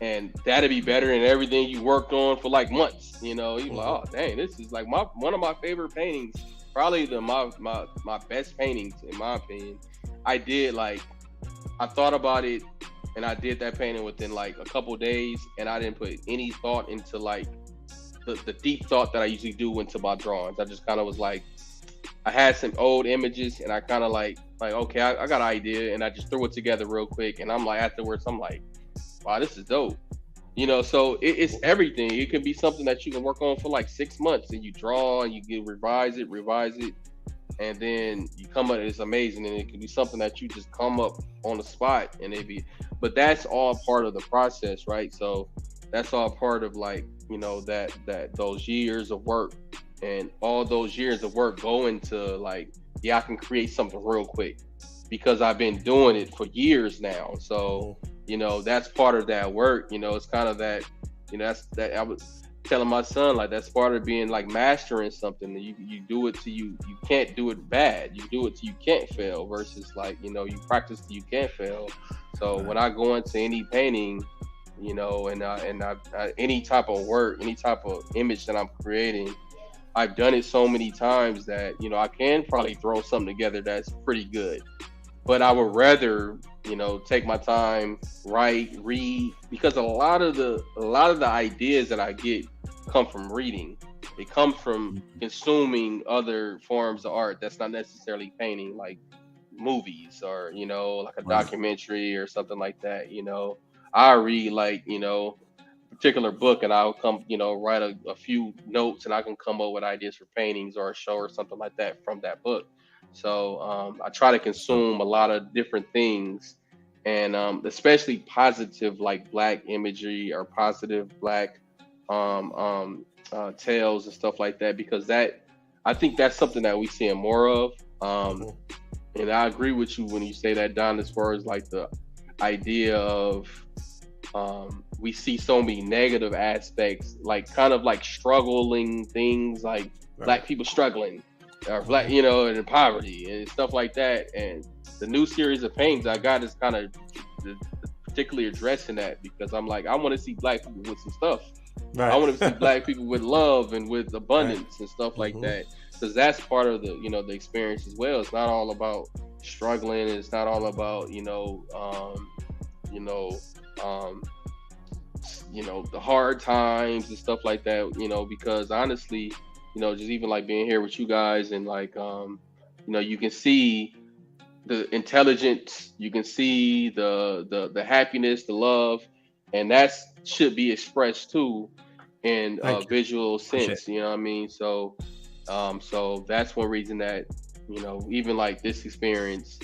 And that'd be better than everything you worked on for like months. You know, you're like, oh dang, this is like one of my favorite paintings, probably my best paintings in my opinion. I thought about it and I did that painting within like a couple days, and I didn't put any thought into like the deep thought that I usually do into my drawings. I just kind of was like, I had some old images and I kind of like okay, I got an idea, and I just threw it together real quick, and I'm like afterwards I'm like, wow, this is dope. You know, so it's everything. It could be something that you can work on for like 6 months, and you draw and you revise it, and then you come up, it's amazing. And it could be something that you just come up on the spot, and but that's all part of the process, right? So that's all part of like, you know, that those years of work, and all those years of work go into like, yeah, I can create something real quick because I've been doing it for years now. So, you know, that's part of that work. You know, it's kind of that, you know, that's that I was telling my son, like, that's part of being like mastering something. You do it till you can't do it bad. You do it till you can't fail, versus like, you know, you practice till you can't fail. So when I go into any painting, you know, and any type of work, any type of image that I'm creating, I've done it so many times that, you know, I can probably throw something together that's pretty good. But I would rather, you know, take my time, write, read, because a lot of the ideas that I get come from reading. It comes from consuming other forms of art that's not necessarily painting, like movies or, you know, like a documentary or something like that. You know, I read like, you know, a particular book, and I'll come, you know, write a few notes, and I can come up with ideas for paintings or a show or something like that from that book. So I try to consume a lot of different things, and especially positive, like Black imagery or positive Black tales and stuff like that, because I think that's something that we seeing more of. And I agree with you when you say that, Don, as far as like the idea of we see so many negative aspects, like kind of like struggling things, like Black people struggling, or Black, you know, and in poverty and stuff like that. And the new series of paintings I got is kind of particularly addressing that, because I'm like, I want to see Black people with some stuff. I want to see Black people with love and with abundance and stuff like that, because that's part of the, you know, the experience as well. It's not all about struggling. It's not all about, you know, the hard times and stuff like that, you know, because honestly, you know, just even like being here with you guys and like, you know, you can see the intelligence, you can see the happiness, the love, and that should be expressed too in a visual sense. You know what I mean? So, so that's one reason that, you know, even like this experience,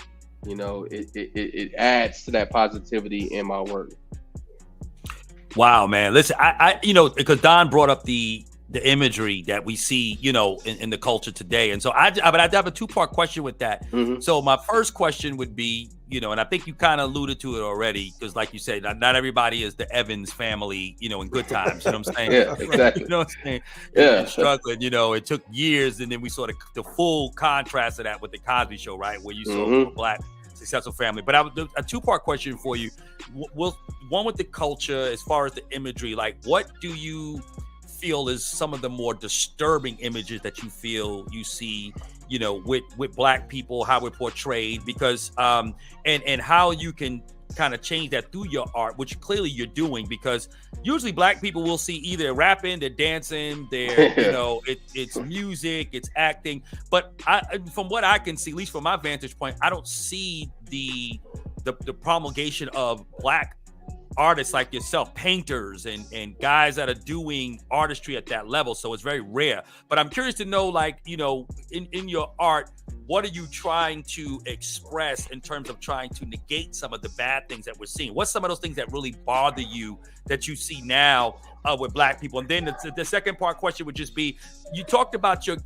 you know, it adds to that positivity in my work. Wow, man. Listen, I you know, because Don brought up the imagery that we see, you know, in the culture today. And so but I have a two-part question with that. Mm-hmm. So my first question would be, you know, and I think you kind of alluded to it already, because like you said, not everybody is the Evans family, you know, in good times. You know what I'm saying? Yeah, exactly. You know what I'm saying? Yeah. And struggling, you know, it took years, and then we saw the full contrast of that with the Cosby Show, right? Where you saw a black successful family. But a two-part question for you. One with the culture, as far as the imagery, like what do you feel is some of the more disturbing images that you feel you see, you know, with black people, how we're portrayed, because and how you can kind of change that through your art, which clearly you're doing, because usually black people will see either rapping, they're dancing, they're you know, it's music, it's acting, but from what I can see, at least from my vantage point, I don't see the promulgation of black artists like yourself, painters and guys that are doing artistry at that level. So it's very rare. But I'm curious to know, like, you know, in your art, what are you trying to express in terms of trying to negate some of the bad things that we're seeing? What's some of those things that really bother you that you see now with black people? And then the second part question would just be, you talked about your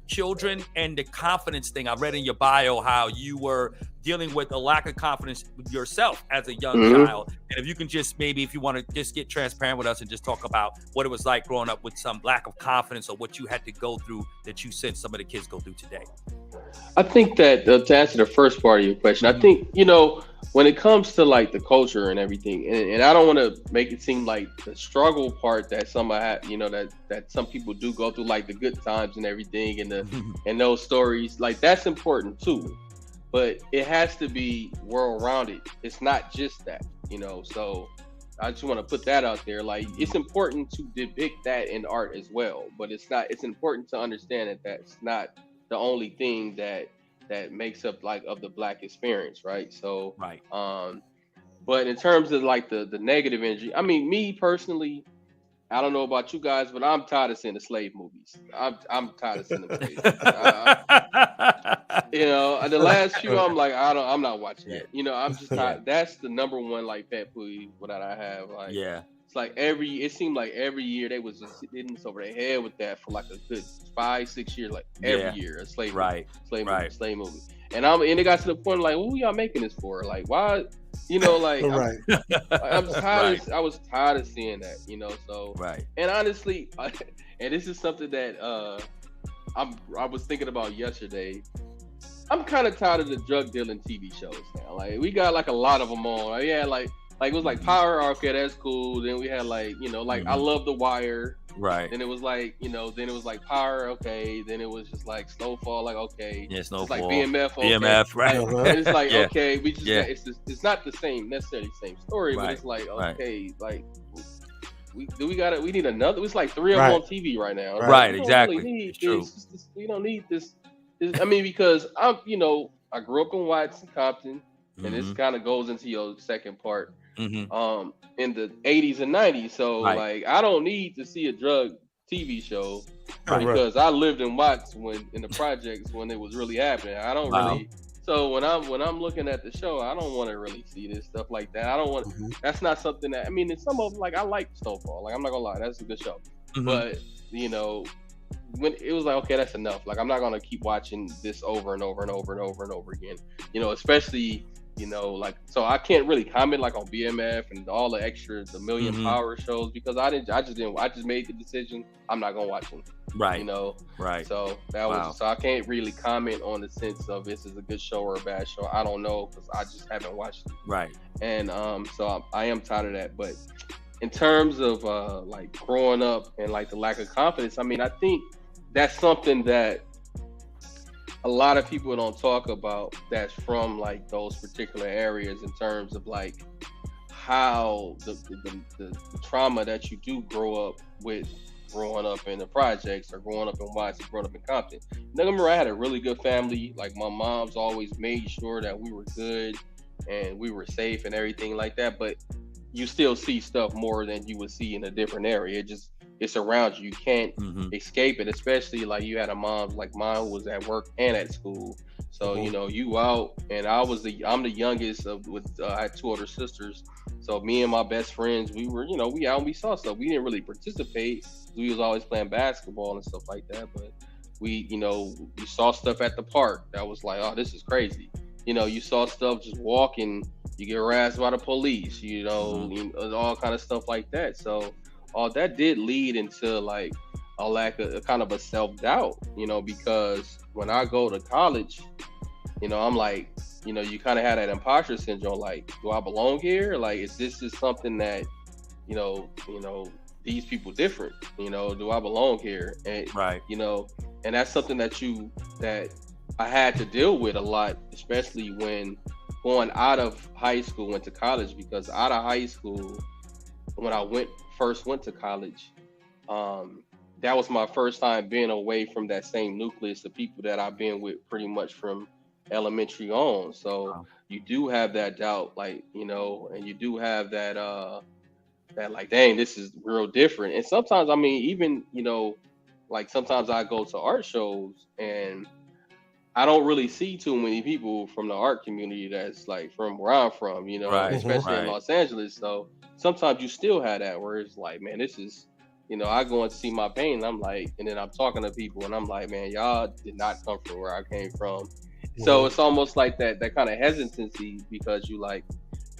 children and the confidence thing. I read in your bio how you were dealing with a lack of confidence with yourself as a young child. And if you can just, maybe if you want to just get transparent with us and just talk about what it was like growing up with some lack of confidence, or what you had to go through that you sense some of the kids go through today. I think that to answer the first part of your question, I think, you know, when it comes to like the culture and everything, and I don't want to make it seem like the struggle part that you know, that some people do go through, like the good times and everything, and those stories, like that's important too, but it has to be well-rounded. It's not just that, you know. So I just want to put that out there. Like, it's important to depict that in art as well, but it's important to understand that that's not the only thing that makes up like of the black experience, right? So right. But in terms of like the negative energy, I mean, me personally, I don't know about you guys, but I'm tired of seeing the slave movies. I'm tired of seeing them. You know, the last few, I'm like, I'm not watching it. You know, I'm just not. That's the number one like pet peeve that I have. Like, it's like it seemed like every year they was just hitting us over their head with that for like a good 5-6 years, like every year a slave movie, slave movie. And it got to the point like, who y'all making this for? Like, why? You know, like, I'm tired. I was tired of seeing that. You know, so And honestly, and this is something that I was thinking about yesterday. I'm kind of tired of the drug dealing TV shows now. Like, we got like a lot of them on. Like, yeah, like it was like Power, okay, that's cool. Then we had like, you know, like I Love The Wire. Right. Then it was like, you know, then it was like Power, okay. Then it was just like Snowfall, like, okay. Yeah, Snowfall. It's like BMF, okay. BMF, right. And it's like, okay, we just it's not the same, necessarily same story, but it's like, okay, like we need another. It's like 3 of them on TV right now. Right, exactly. Really true. We don't need this. I mean, because I grew up in Watts and Compton, and this kind of goes into your second part. In the 80s and 90s, so like I don't need to see a drug TV show because I lived in Watts in the projects when it was really happening. I don't really. So when I'm looking at the show, I don't want to really see this stuff like that. I don't want. That's not something that, I mean, in some of them, like I like Snowfall. Like, I'm not gonna lie, that's a good show. But you know, when it was like, okay, that's enough. Like, I'm not gonna keep watching this over and over and over and over and over again. You know, especially. You know, like, so I can't really comment like on BMF and all the extra, the million Power shows, because I just made the decision I'm not gonna watch them. Right. You know. Right. So that was so I can't really comment on the sense of this is a good show or a bad show. I don't know, because I just haven't watched it. Right. And so I am tired of that. But in terms of like growing up and like the lack of confidence, I mean, I think that's something that a lot of people don't talk about, that's from like those particular areas, in terms of like how the trauma that you do grow up with growing up in the projects or growing up in Watts, growing up in Compton. Now, remember, I had a really good family. Like my mom's always made sure that we were good and we were safe and everything like that. But you still see stuff more than you would see in a different area. It's around you. You can't escape it, especially like you had a mom like mine who was at work and at school. So, you out, and I'm the youngest I had 2 older sisters. So me and my best friends, we were, we out and we saw stuff. We didn't really participate. We was always playing basketball and stuff like that. But we saw stuff at the park that was like, oh, this is crazy. You saw stuff just walking, you get harassed by the police, all kind of stuff like that. So all that did lead into like a lack of kind of a self-doubt, because when I go to college, I'm like, you kind of had that imposter syndrome. Like, do I belong here? Like, is this something that, these people different, do I belong here? And, right. And that's something that I had to deal with a lot, especially when going out of high school, went to college, because out of high school, when I first went to college, that was my first time being away from that same nucleus of people that I've been with pretty much from elementary on. So you do have that doubt, like, and you do have that like, dang, this is real different. And sometimes, I mean, even, like sometimes I go to art shows and I don't really see too many people from the art community that's like from where I'm from, Right. especially Right. in Los Angeles. So sometimes you still have that where it's like, man, this is, I go and see my pain and I'm like, and then I'm talking to people and I'm like, man, y'all did not come from where I came from. So it's almost like that kind of hesitancy, because you like,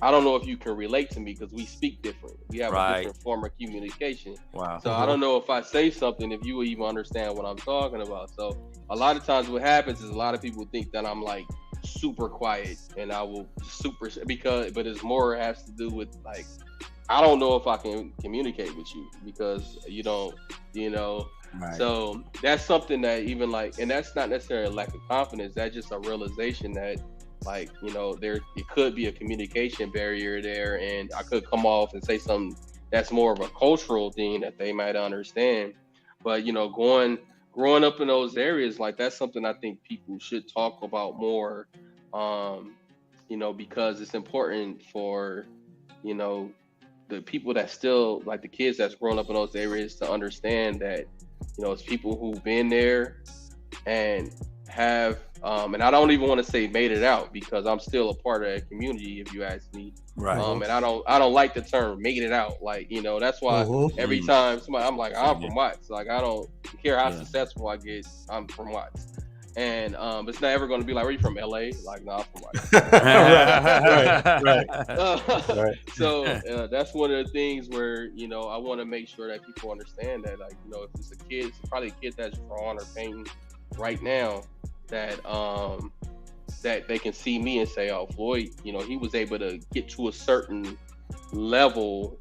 I don't know if you can relate to me because we speak different. We have a different form of communication. Wow. So I don't know if I say something, if you will even understand what I'm talking about. So a lot of times what happens is a lot of people think that I'm like super quiet and I will but it's more has to do with like, I don't know if I can communicate with you because you don't, Right. So that's something that even like, and that's not necessarily a lack of confidence. That's just a realization that like, it could be a communication barrier there, and I could come off and say something that's more of a cultural thing that they might understand. But, growing up in those areas, like that's something I think people should talk about more, because it's important for, the people that still like the kids that's grown up in those areas to understand that, it's people who've been there and have, and I don't even want to say made it out because I'm still a part of that community, if you ask me. Right. And I don't like the term made it out. Like, that's why every time somebody, I'm like, I'm from Watts. Like, I don't care how successful I get, I'm from Watts. And it's not ever going to be like, where you from, LA? Like, no, I'm from Watts. Right. So that's one of the things where, I want to make sure that people understand that, like, if it's a kid, it's probably a kid that's drawing or painting right now, that that they can see me and say, oh, Floyd, he was able to get to a certain level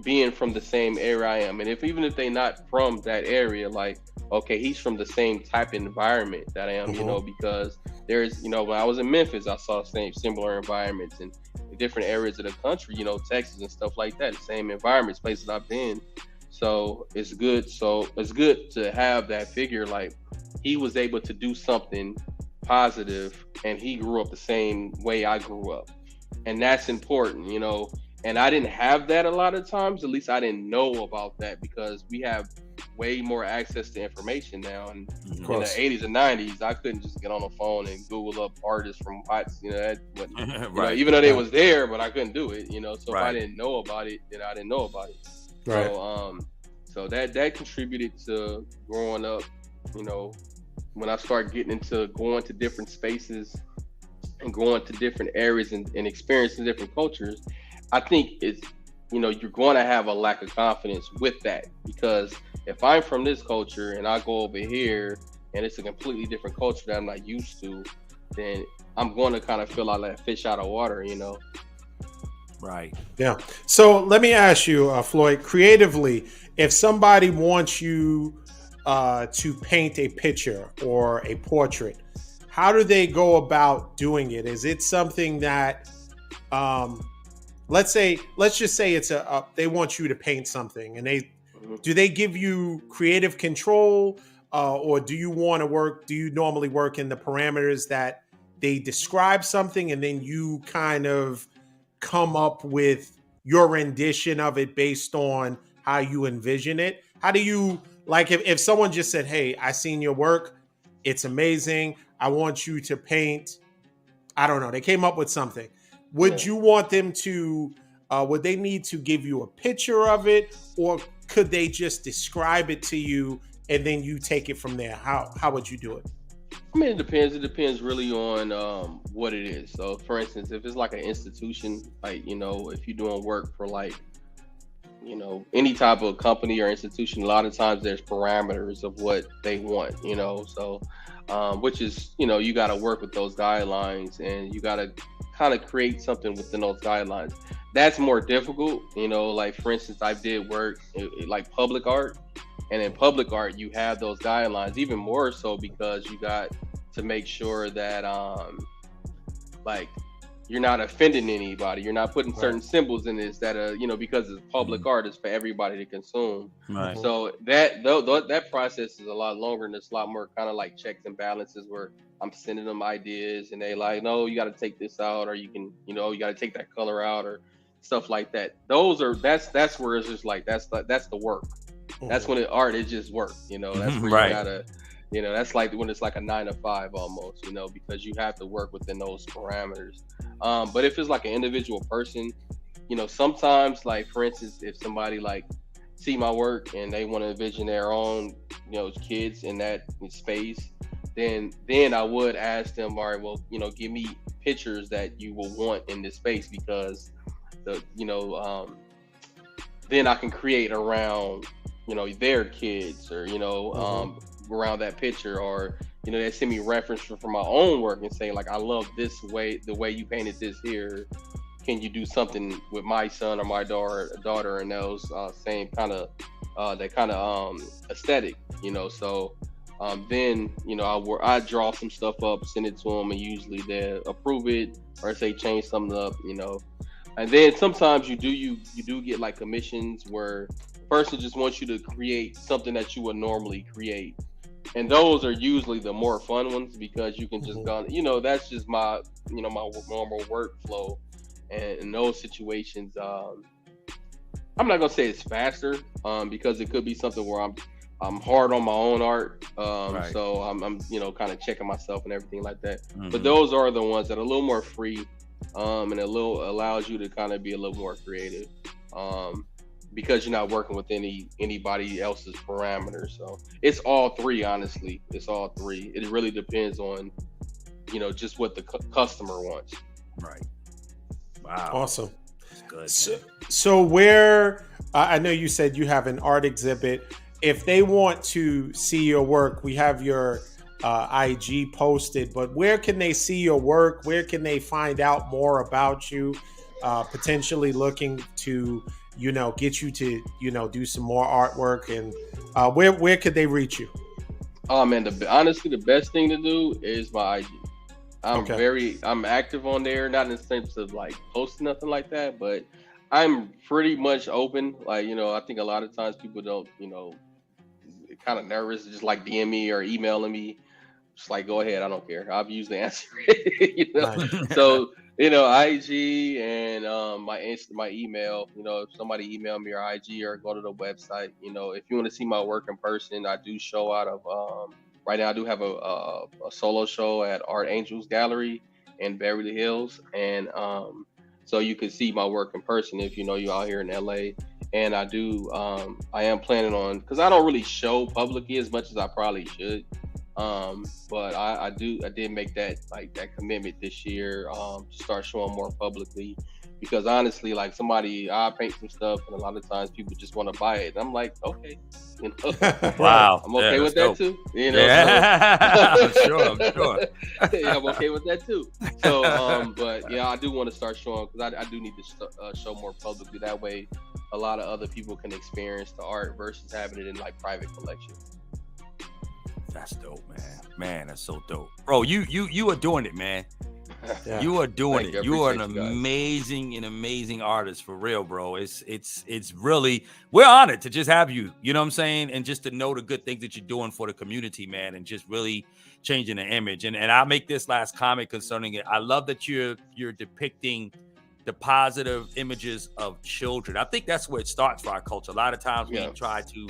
being from the same area I am. And even if they're not from that area, like, okay, he's from the same type of environment that I am, because there's, when I was in Memphis, I saw similar environments in different areas of the country, Texas and stuff like that, the same environments, places I've been. So it's good. So it's good to have that figure. Like, he was able to do something positive and he grew up the same way I grew up. And that's important, and I didn't have that a lot of times. At least I didn't know about that because we have way more access to information now. And in the 80s and 90s, I couldn't just get on the phone and Google up artists from Watts, right. Even though they was there, but I couldn't do it, so if I didn't know about it, then I didn't know about it. Right. So that contributed to growing up, when I started getting into going to different spaces and going to different areas and experiencing different cultures, I think it's, you're going to have a lack of confidence with that, because if I'm from this culture and I go over here and it's a completely different culture that I'm not used to, then I'm going to kind of feel like that fish out of water, Right. Yeah. So let me ask you, Floyd, creatively, if somebody wants you to paint a picture or a portrait, how do they go about doing it? Is it something that, let's just say it's they want you to paint something and do they give you creative control, or do you want to work? Do you normally work in the parameters that they describe something and then you kind of come up with your rendition of it based on how you envision it? How do you, like, if someone just said, hey, I seen your work, it's amazing, I want you to paint, I don't know, they came up with something. Would you want them to, would they need to give you a picture of it, or could they just describe it to you and then you take it from there? How would you do it? I mean, it depends. It depends really on what it is. So, for instance, if it's like an institution, like, if you're doing work for like, any type of company or institution, a lot of times there's parameters of what they want, so, which is, you got to work with those guidelines, and you got to kind of create something within those guidelines. That's more difficult, like, for instance, I did work like public art, and in public art, you have those guidelines even more so because you got to make sure that, like, you're not offending anybody. You're not putting certain symbols in this that, because it's public art, it's for everybody to consume. Right. So that process is a lot longer, and it's a lot more kind of like checks and balances where I'm sending them ideas and they like, no, you got to take this out, or you can, you got to take that color out, or stuff like that. That's where it's just like, that's the work. That's when art is just work, that's where you gotta, that's like when it's like a 9 to 5 almost, because you have to work within those parameters. But if it's like an individual person, sometimes, like, for instance, if somebody like see my work and they want to envision their own, kids in that space, then I would ask them, all right, well, give me pictures that you will want in this space, because then I can create around, their kids, or, around that picture, or, they send me reference for my own work and say, like, I love the way you painted this here. Can you do something with my son or my daughter and those same kind of aesthetic, so then, I draw some stuff up, send it to them, and usually they approve it, or say change something up, and then sometimes you do get like commissions where the person just wants you to create something that you would normally create. And those are usually the more fun ones, because you can just go, that's just my, my normal workflow. And in those situations, I'm not gonna say it's faster, because it could be something where I'm hard on my own art, right. So I'm kind of checking myself and everything like that. But those are the ones that are a little more free, and allows you to kind of be a little more creative, because you're not working with anybody else's parameters. So it's all three, honestly. It's all three. It really depends on, just what the customer wants. Right. Wow. Awesome. That's good. So where, I know you said you have an art exhibit. If they want to see your work, we have your IG posted, but where can they see your work? Where can they find out more about you? Potentially looking to, get you to, do some more artwork, and where could they reach you? Oh man, honestly, the best thing to do is my IG. I'm active on there, not in the sense of like posting nothing like that, but I'm pretty much open. Like, I think a lot of times people don't, kind of nervous, just like DM me or emailing me. Just like, go ahead, I don't care. I'll usually answer it, So, IG and my email, if somebody email me, or IG, or go to the website, if you want to see my work in person, I do show out of, right now I do have a solo show at Art Angels Gallery in Beverly Hills. And so you can see my work in person if you're out here in LA. And I am planning on, because I don't really show publicly as much as I probably should. But I did make that commitment this year, to start showing more publicly, because honestly, like, I paint some stuff and a lot of times people just want to buy it. And I'm like, okay, Wow, I'm okay with that too. I'm sure. Yeah, I'm okay with that too. So, but yeah, I do want to start showing, because I do need to show more publicly. That way, a lot of other people can experience the art versus having it in like private collections. That's dope, man. Man, that's so dope, bro. You are doing it, man. Yeah. You are doing Thank it. you. You are an amazing artist for real, bro. It's really, we're honored to just have you. You know what I'm saying? And just to know the good things that you're doing for the community, man, and just really changing the image. And I'll make this last comment concerning it. I love that you're depicting the positive images of children. I think that's where it starts for our culture. A lot of times we try to,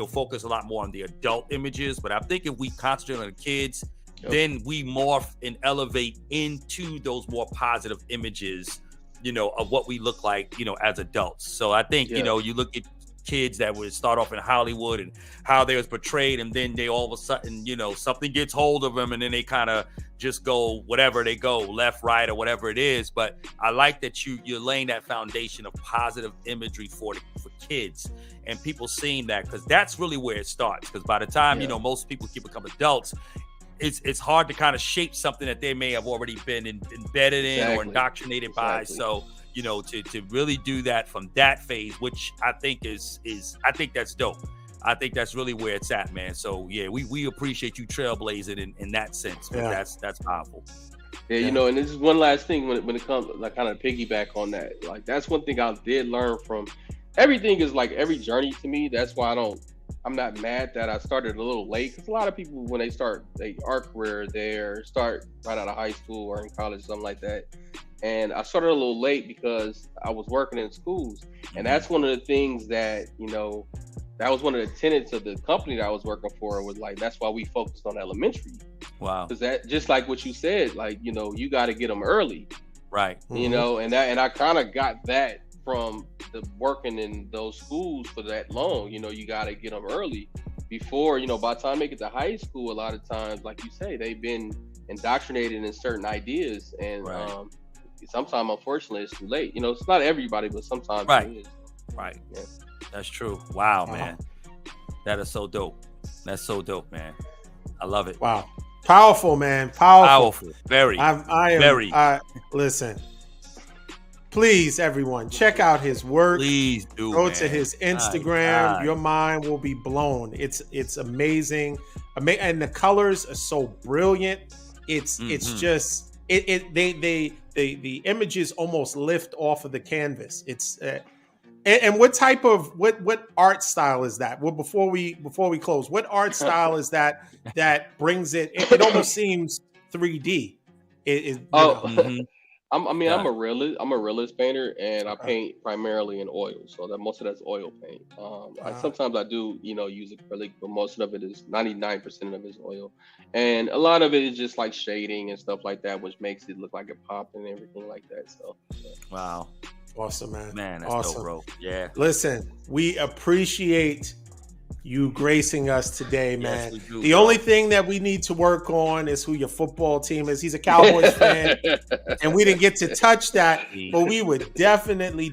focus a lot more on the adult images, but I think if we concentrate on the kids, then we morph and elevate into those more positive images, of what we look like, as adults. So I think, you look at kids that would start off in Hollywood and how they was portrayed, and then they all of a sudden, something gets hold of them, and then they kind of just go whatever they go, left, right, or whatever it is. But I like that you're laying that foundation of positive imagery for kids and people seeing that, because that's really where it starts. Because by the time most people can become adults, it's hard to kind of shape something that they may have already been embedded in or indoctrinated by. So to really do that from that phase, which I think is I think that's dope. I think that's really where it's at, man. So yeah, we appreciate you trailblazing in that sense. That's powerful. Yeah, and this is one last thing when it comes, like, kind of piggyback on that. Like, that's one thing I did learn from everything, is like every journey to me. That's why I'm not mad that I started a little late, because a lot of people, when they start our career, they start right out of high school or in college, something like that. And I started a little late because I was working in schools. And that's one of the things that, that was one of the tenets of the company that I was working for, was like, that's why we focused on elementary. Wow. Because that, just like what you said, like, you got to get them early. Right. And I kind of got that from the working in those schools for that long. You got to get them early before, by the time they get to high school, a lot of times, like you say, they've been indoctrinated in certain ideas. And sometimes, unfortunately, it's too late. It's not everybody, but sometimes it is. Right. Yeah. That's true. Wow, man. That is so dope. That's so dope, man. I love it. Wow. Powerful, man. Powerful. Very. Listen. Please, everyone, check out his work. Please do. Go to his Instagram. Your mind will be blown. It's amazing. And the colors are so brilliant. It's just the images almost lift off of the canvas. It's and what type of what art style is that? Well, before we close, what art style is that brings it? It almost seems 3D. I'm a realist painter, and I paint primarily in oil. So that most of that's oil paint. Sometimes I do, use acrylic, but most of it is 99% of it is oil, and a lot of it is just like shading and stuff like that, which makes it look like it popped and everything like that. So wow, awesome, man. That's awesome, dope, bro. Yeah. Listen, we appreciate you gracing us today, man. Yes, we do, the only thing that we need to work on is who your football team is. He's a Cowboys fan, and we didn't get to touch that, but we would definitely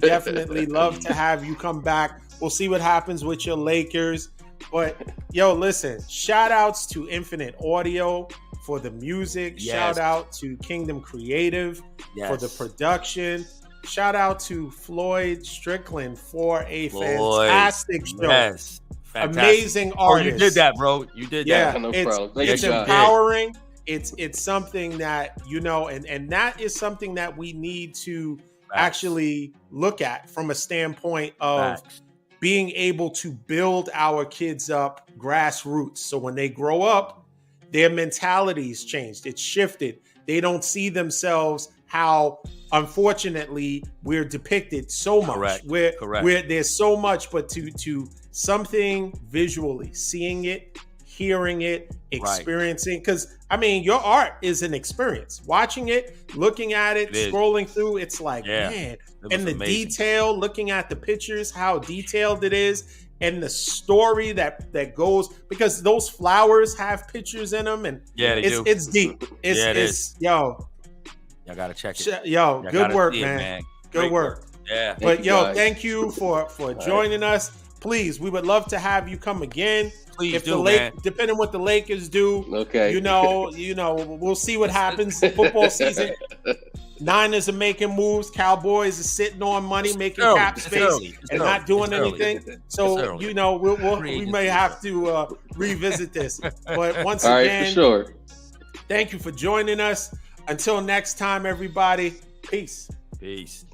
love to have you come back. We'll see what happens with your Lakers. But listen, shout outs to Infinite Audio for the music. Yes. Shout out to Kingdom Creative for the production. Shout out to Floyd Strickland for a fantastic show. Yes. Fantastic. Amazing artist. Oh, you did that, bro. You did that. It's empowering. It's something that, and that is something that we need to actually look at from a standpoint of being able to build our kids up grassroots. So when they grow up, their mentality's changed. It's shifted. They don't see themselves how, unfortunately, we're depicted so much. Correct. There's so much, but to something visually, seeing it, hearing it, experiencing, because your art is an experience. Watching it, looking at it, scrolling through, it's like, man, and the detail, looking at the pictures, how detailed it is, and the story that goes, because those flowers have pictures in them, and it's deep. It's y'all gotta check it. Good work, man. Good work. Yeah. But thank you for joining us. Please, we would love to have you come again. Please depending what the Lakers do. Okay. We'll see what happens. Football season. Niners are making moves. Cowboys are sitting on money, making cap space, and not doing anything. So we may have to revisit this. But once again, for sure. Thank you for joining us. Until next time, everybody. Peace. Peace.